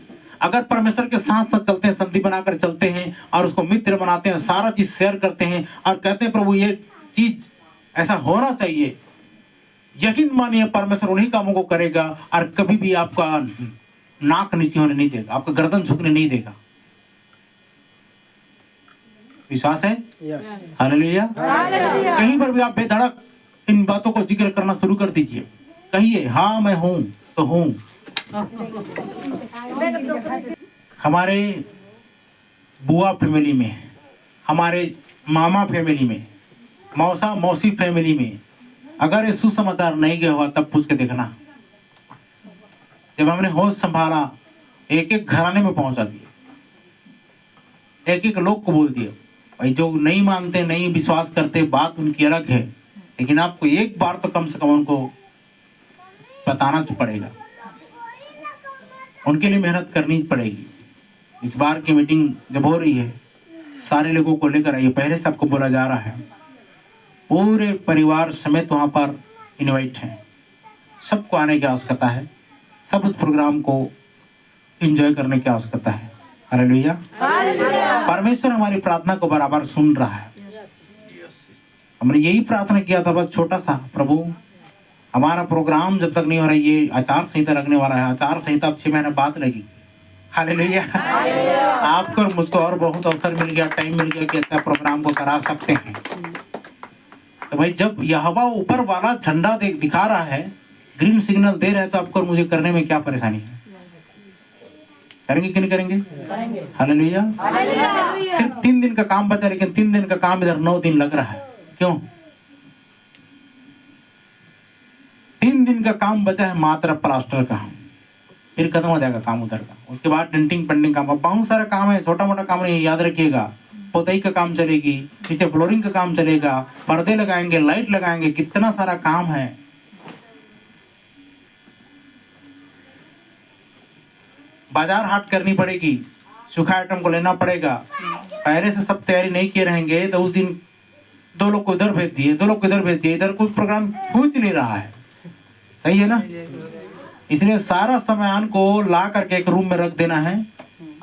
अगर परमेश्वर के साथ साथ चलते हैं, संधि बनाकर चलते हैं और उसको मित्र बनाते हैं, सारा चीज शेयर करते हैं और कहते हैं प्रभु ये चीज ऐसा होना चाहिए, यकीन मानिए परमेश्वर उन्हीं कामों को करेगा और कभी भी आपका नाक नीचे होने नहीं देगा, आपका गर्दन झुकने नहीं देगा। विश्वास है? हालेलुया। कहीं पर भी आप बेधड़क इन बातों को जिक्र करना शुरू कर दीजिए। कहिए हाँ मैं हूं तो हूं। हमारे बुआ फैमिली में, हमारे मामा फैमिली में, मौसा मौसी फैमिली में अगर ये सुसमाचार नहीं गया हुआ तब पूछ के देखना। जब हमने होश संभाला, एक एक घराने में पहुंचा दिया, एक एक लोग को बोल दिया। भाई जो नहीं मानते, नहीं विश्वास करते, बात उनकी अलग है, लेकिन आपको एक बार तो कम से कम उनको बताना पड़ेगा, उनके लिए मेहनत करनी पड़ेगी। इस बार की मीटिंग जब हो रही है, सारे लोगों को लेकर आइए। पहले से आपको बोला जा रहा है, पूरे परिवार समेत वहां पर इनवाइट हैं, सबको आने की आवश्यकता है, सब उस प्रोग्राम को एंजॉय करने की आवश्यकता है। हालेलुया। परमेश्वर हमारी प्रार्थना को बराबर सुन रहा है। हमने यही प्रार्थना किया था, बस छोटा सा, प्रभु हमारा प्रोग्राम जब तक नहीं हो रहा, ये आचार संहिता लगने वाला है। आचार संहिता अब 6 महीने बाद लगी। हालेलुया। आपको और मुझको और बहुत अवसर मिल गया, टाइम मिल गया कि अच्छा प्रोग्राम को करा सकते हैं। तो भाई जब यहोवा ऊपर वाला झंडा दिखा रहा है, ग्रीन सिग्नल दे रहा है, तो आपको और मुझे करने में क्या परेशानी है? करेंगे कि नहीं करेंगे? हालेलुया। सिर्फ 3 दिन का काम बचा, लेकिन 3 दिन का काम इधर 9 दिन लग रहा है। क्यों? 3 दिन का काम बचा है मात्र प्लास्टर का, फिर खत्म हो जाएगा काम उधर का। उसके बाद डेंटिंग पेंटिंग काम, अब बहुत सारा काम है, छोटा मोटा काम नहीं, याद रखिएगा। पोताई का काम चलेगी, नीचे फ्लोरिंग का काम चलेगा, पर्दे लगाएंगे, लाइट लगाएंगे, कितना सारा काम है। बाजार हाट करनी पड़ेगी, सूखा आइटम को लेना पड़ेगा। पहले से सब तैयारी नहीं किए रहेंगे तो उस दिन 2 लोग को इधर भेज दिए, 2 लोग को इधर भेज दिए, इधर कोई प्रोग्राम पूछ नहीं रहा है। सही है ना? इसलिए सारा सामान को ला करके एक रूम में रख देना है।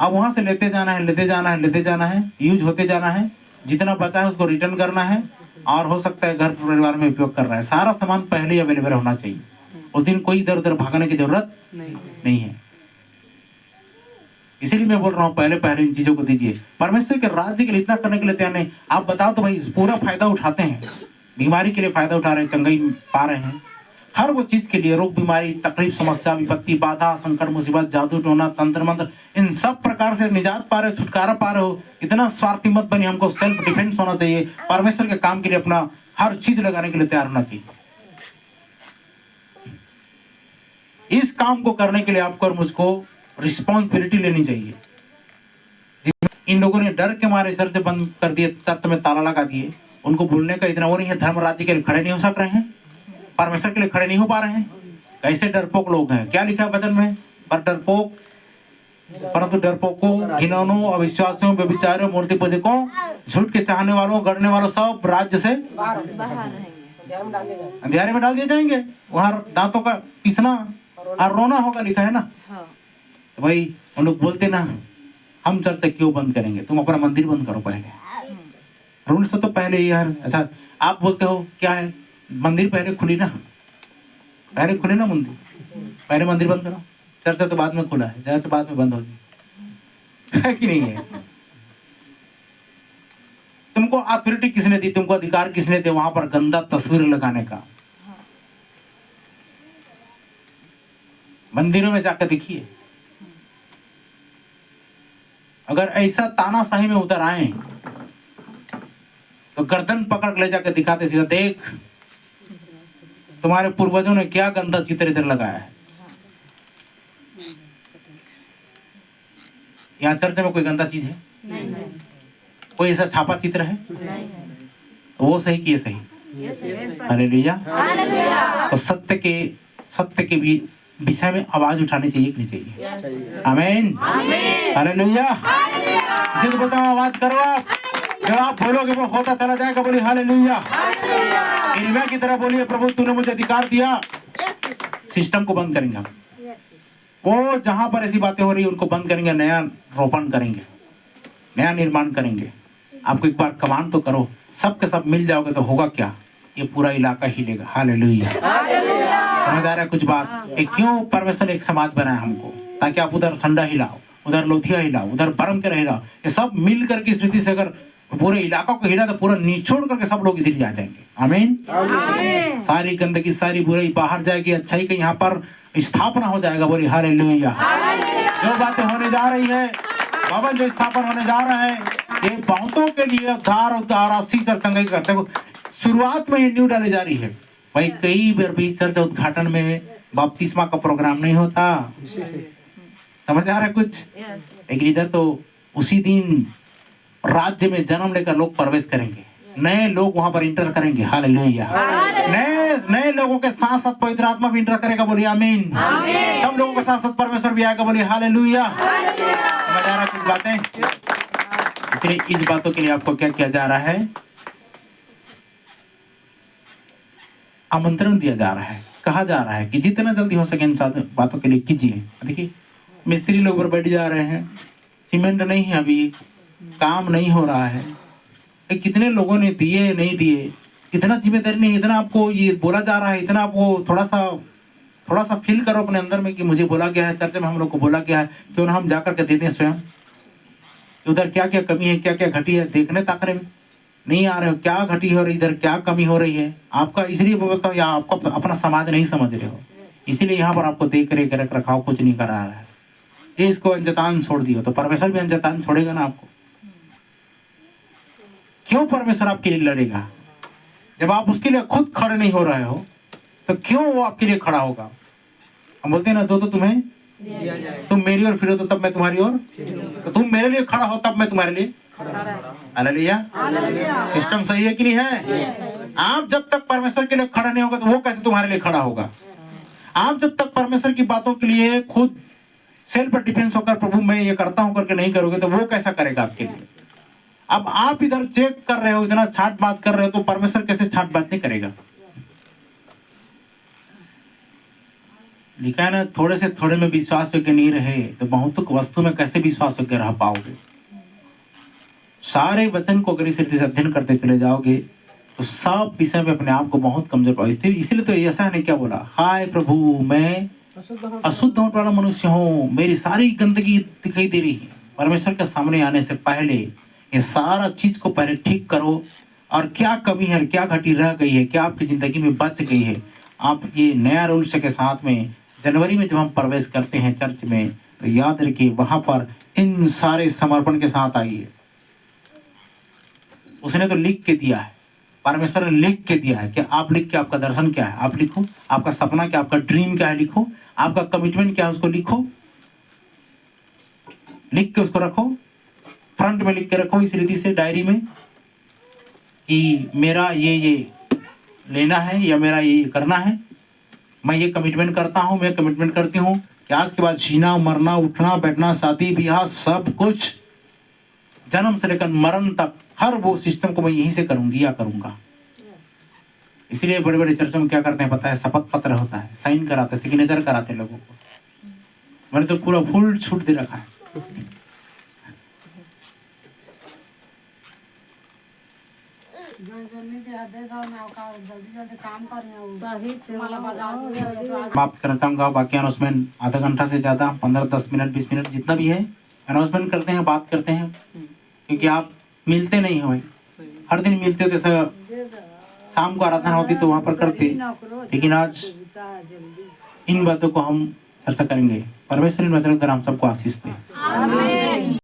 अब वहां से लेते जाना है, लेते जाना है, लेते जाना है, यूज होते जाना है। जितना बचा है उसको रिटर्न करना है, और हो सकता है घर परिवार में उपयोग कर रहा है। सारा सामान पहले ही अवेलेबल होना चाहिए। उस दिन कोई इधर उधर भागने की जरूरत नहीं है। इसीलिए मैं बोल रहा हूँ, पहले इन चीजों को दीजिए। परमेश्वर के राज्य के लिए इतना करने के लिए तैयार नहीं। आप बताओ तो भाई, पूरा फायदा उठाते हैं, बीमारी के लिए फायदा उठा रहे हैं, चंगाई पा रहे हैं, हर वो चीज के लिए, रोग बीमारी, तकलीफ, समस्या, विपत्ति, बाधा, संकट, मुसीबत, जादू टोना, तंत्र मंत्र, इन सब प्रकार से निजात पा रहे हो, छुटकारा पा रहे हो। इतना स्वार्थी मत बनिए, हमको सेल्फ डिफेंस होना चाहिए। परमेश्वर के काम के लिए अपना हर चीज लगाने के लिए तैयार होना चाहिए। इस काम को करने के लिए आपको और मुझको रिस्पॉन्सिबिलिटी लेनी चाहिए। इन लोगों ने डर के मारे चर्च बंद कर दिए, चर्च में ताला लगा दिए। उनको बोलने का इतना वो नहीं है, धर्म राज्य के लिए खड़े नहीं हो सक रहे हैं, परमेश्वर के लिए खड़े नहीं हो पा रहे हैं। कैसे डरपोक लोग हैं। क्या लिखा है वचन में? पर डरपोक, परंतु डरपोकों, घिनौनों, अविश्वासियों, व्यभिचारियों, मूर्ति पूजकों, झूठ के चाहने वालों, गढ़ने वालों सब राज्य से अंधेरे में डाल दिए जाएंगे। वहां दांतों का पीसना और रोना होगा, लिखा है ना। तो भाई उन लोग बोलते ना, हम चर्च क्यों बंद करेंगे, तुम अपना मंदिर बंद करो पहले। रूल से तो पहले यार। अच्छा, आप बोलते हो क्या है, मंदिर पहले खुली ना, पहले खुले ना मंदिर, पहले मंदिर बंद करो, चर्चा तो बाद में खुला है, चर्चा तो बाद में बंद होगी, है कि नहीं है? तुमको अथॉरिटी किसने दी, तुमको अधिकार किसने दिया वहां पर गंदा तस्वीर लगाने का? मंदिरों में जाकर देखिए, अगर ऐसा तानाशाही में उतर आए तो गर्दन पकड़ के ले जाकर दिखाते, सीधा देख तुम्हारे पूर्वजों ने क्या गंदा चित्र इधर लगाया है। यहाँ चर्च में कोई गंदा चीज है? नहीं। कोई ऐसा छापा चित्र है? नहीं। वो सही कि ये सही? हालेलुया। तो सत्य के भी विषय में आवाज उठानी चाहिए कि नहीं चाहिए? आमीन, हालेलुया। इसे तो बताओ, आवाज करो आप, जब आप बोलोगे वो होता चला जाएगा। बोलिए हालेलुया। यिर्मयाह की तरह बोलिए, प्रभु तूने मुझे अधिकार दिया। सिस्टम को बंद करेंगे हम, वो जहां पर ऐसी बातें हो रही है उनको बंद करेंगे, नया रोपण करेंगे, नया निर्माण करेंगे। आपको एक बार कमांड तो करो, सबके सब मिल जाओगे तो होगा क्या, ये पूरा इलाका हिलेगा। हालेलुया। समझ आ रहा है कुछ बात? क्यों परमेश्वर ने एक समाज बनाया हमको, ताकि आप उधर संडा हिलाओ, उधर लोथिया हिलाओ, उधर परम के हिलाओ, ये सब मिल करके इस रीति से अगर पूरे इलाका को हिला तो पूरा निचोड़ करके सब लोग इधर आ जाएंगे। आमीन। सारी गंदगी, सारी बुराई बाहर जाएगी, अच्छाई का यहाँ पर स्थापना हो जाएगा। बोली हालेलुया। जो बातें होने जा रही है, भवन जो स्थापन होने जा रहा है, ये बहुतों के लिए उद्धार आशीष और कंगाई करते हैं। शुरुआत में ही नींव डाली जा रही है भाई। कई बार भी चर्च उद्घाटन में बपतिस्मा का प्रोग्राम नहीं होता, समझ आ रहा है कुछ? लेकिन इधर तो उसी दिन राज्य में जन्म लेकर लोग प्रवेश करेंगे, नए लोग वहां पर इंटर करेंगे। हालेलुया। नए लोगों के साथ साथ पवित्र आत्मा भी इंटर करेगा। बोलिए आमीन। सब लोगों के साथ साथ परमेश्वर भी आएगा। बोलिए हालेलुया। समझ आ रहा है कुछ बातें? इसलिए इस बातों के लिए आपको क्या किया जा रहा है? आमंत्रण दिया जा रहा है, कहा जा रहा है कि जितना जल्दी हो सके इन बातों के लिए कीजिए। देखिए मिस्त्री लोग ऊपर बैठ जा रहे हैं, सीमेंट नहीं है, अभी काम नहीं हो रहा है। कितने लोगों ने दिए नहीं दिए, इतना जिम्मेदारी नहीं, इतना आपको ये बोला जा रहा है, इतना आपको थोड़ा सा फील करो अपने अंदर में कि मुझे बोला गया है, चर्चा में हम लोग को बोला गया है, क्यों ना हम जाकर के देते हैं स्वयं। उधर क्या क्या कमी है, क्या क्या घटी है, देखने ताकने में नहीं आ रहे हो, क्या घटी हो रही, इधर क्या कमी हो रही है आपका। इसलिए बोलता हूँ, यहाँ आपको अपना समाज नहीं समझ रहे हो, इसीलिए यहाँ पर आपको देख रेख रख रखाव कुछ नहीं करा रहा है। ये इसको अंजतान छोड़ दियो तो परमेश्वर भी अंजतान छोड़ेगा ना आपको। क्यों परमेश्वर आपके लिए लड़ेगा? जब आप उसके लिए खुद खड़े नहीं हो रहे हो तो क्यों वो आपके लिए खड़ा होगा? हम बोलते हैं ना, दो तो तुम्हें तुम मेरी ओर फिरो तो तब मैं तुम्हारी ओर, तो तुम मेरे लिए खड़ा हो तब मैं तुम्हारे लिए। हालेलुया। सिस्टम सही है कि नहीं है? आप जब तक परमेश्वर के लिए खड़ा नहीं होगा तो वो कैसे तुम्हारे लिए खड़ा होगा? आप जब तक परमेश्वर की बातों के लिए खुद सेल्फ डिफेंस होकर प्रभु मैं ये करता हूं करके नहीं करोगे तो वो कैसा करेगा आपके लिए? अब आप इधर चेक कर रहे हो, इतना छाट बात कर रहे हो, तो परमेश्वर कैसे छाट बात नहीं करेगा? लिखा है ना, थोड़े से थोड़े में विश्वास योग्य नहीं रहे तो बहुतों वस्तु में कैसे विश्वास योग्य रह पाओगे? सारे वचन को अगर इस रीति से अध्ययन करते चले जाओगे तो सब विषय में अपने आप को बहुत कमजोर पाओगे। इसीलिए तो ऐसा ने क्या बोला, हाय प्रभु मैं अशुद्ध होने वाला मनुष्य हूँ, मेरी सारी गंदगी दिखाई दे रही है। परमेश्वर के सामने आने से पहले ये सारा चीज को पहले ठीक करो, और क्या कमी है, क्या घटी रह गई है, क्या आपकी जिंदगी में बच गई है। आप ये नया रूल्स के साथ में जनवरी में जब हम प्रवेश करते हैं चर्च में, तो याद रखिए वहां पर इन सारे समर्पण के साथ आइए। उसने तो लिख के दिया है, परमेश्वर ने लिख के दिया है कि आप लिख के, आपका दर्शन क्या है आप लिखो, आपका सपना क्या, आपका ड्रीम क्या है लिखो, आपका कमिटमेंट क्या है उसको लिखो, लिख के उसको रखो, फ्रंट में लिख के रखो इस रीति से डायरी में कि मेरा ये लेना है या मेरा ये करना है, मैं ये कमिटमेंट करता हूं, मैं कमिटमेंट करती हूं कि आज के बाद जीना मरना उठना बैठना शादी ब्याह सब कुछ जन्म से लेकर मरण तक हर वो सिस्टम को मैं यहीं से करूंगी या करूंगा। इसलिए बड़े बड़े चर्चों में क्या करते हैं पता है, शपथ पत्र होता है, साइन कराते, सिग्नेचर कराते हैं लोगों को। मैंने तो पूरा फुल छूट दे रखा है। बात करता हूँ बाकी अनाउंसमेंट आधा घंटा से ज्यादा 15-10 मिनट 20 मिनट जितना भी है अनाउंसमेंट करते हैं, बात करते हैं, क्योंकि आप मिलते नहीं हो भाई। हर दिन मिलते थे सर, शाम को आराधना होती तो वहां पर करते, लेकिन आज इन बातों को हम चर्चा करेंगे। परमेश्वर इन वचनों द्वारा हम सबको आशीष दे।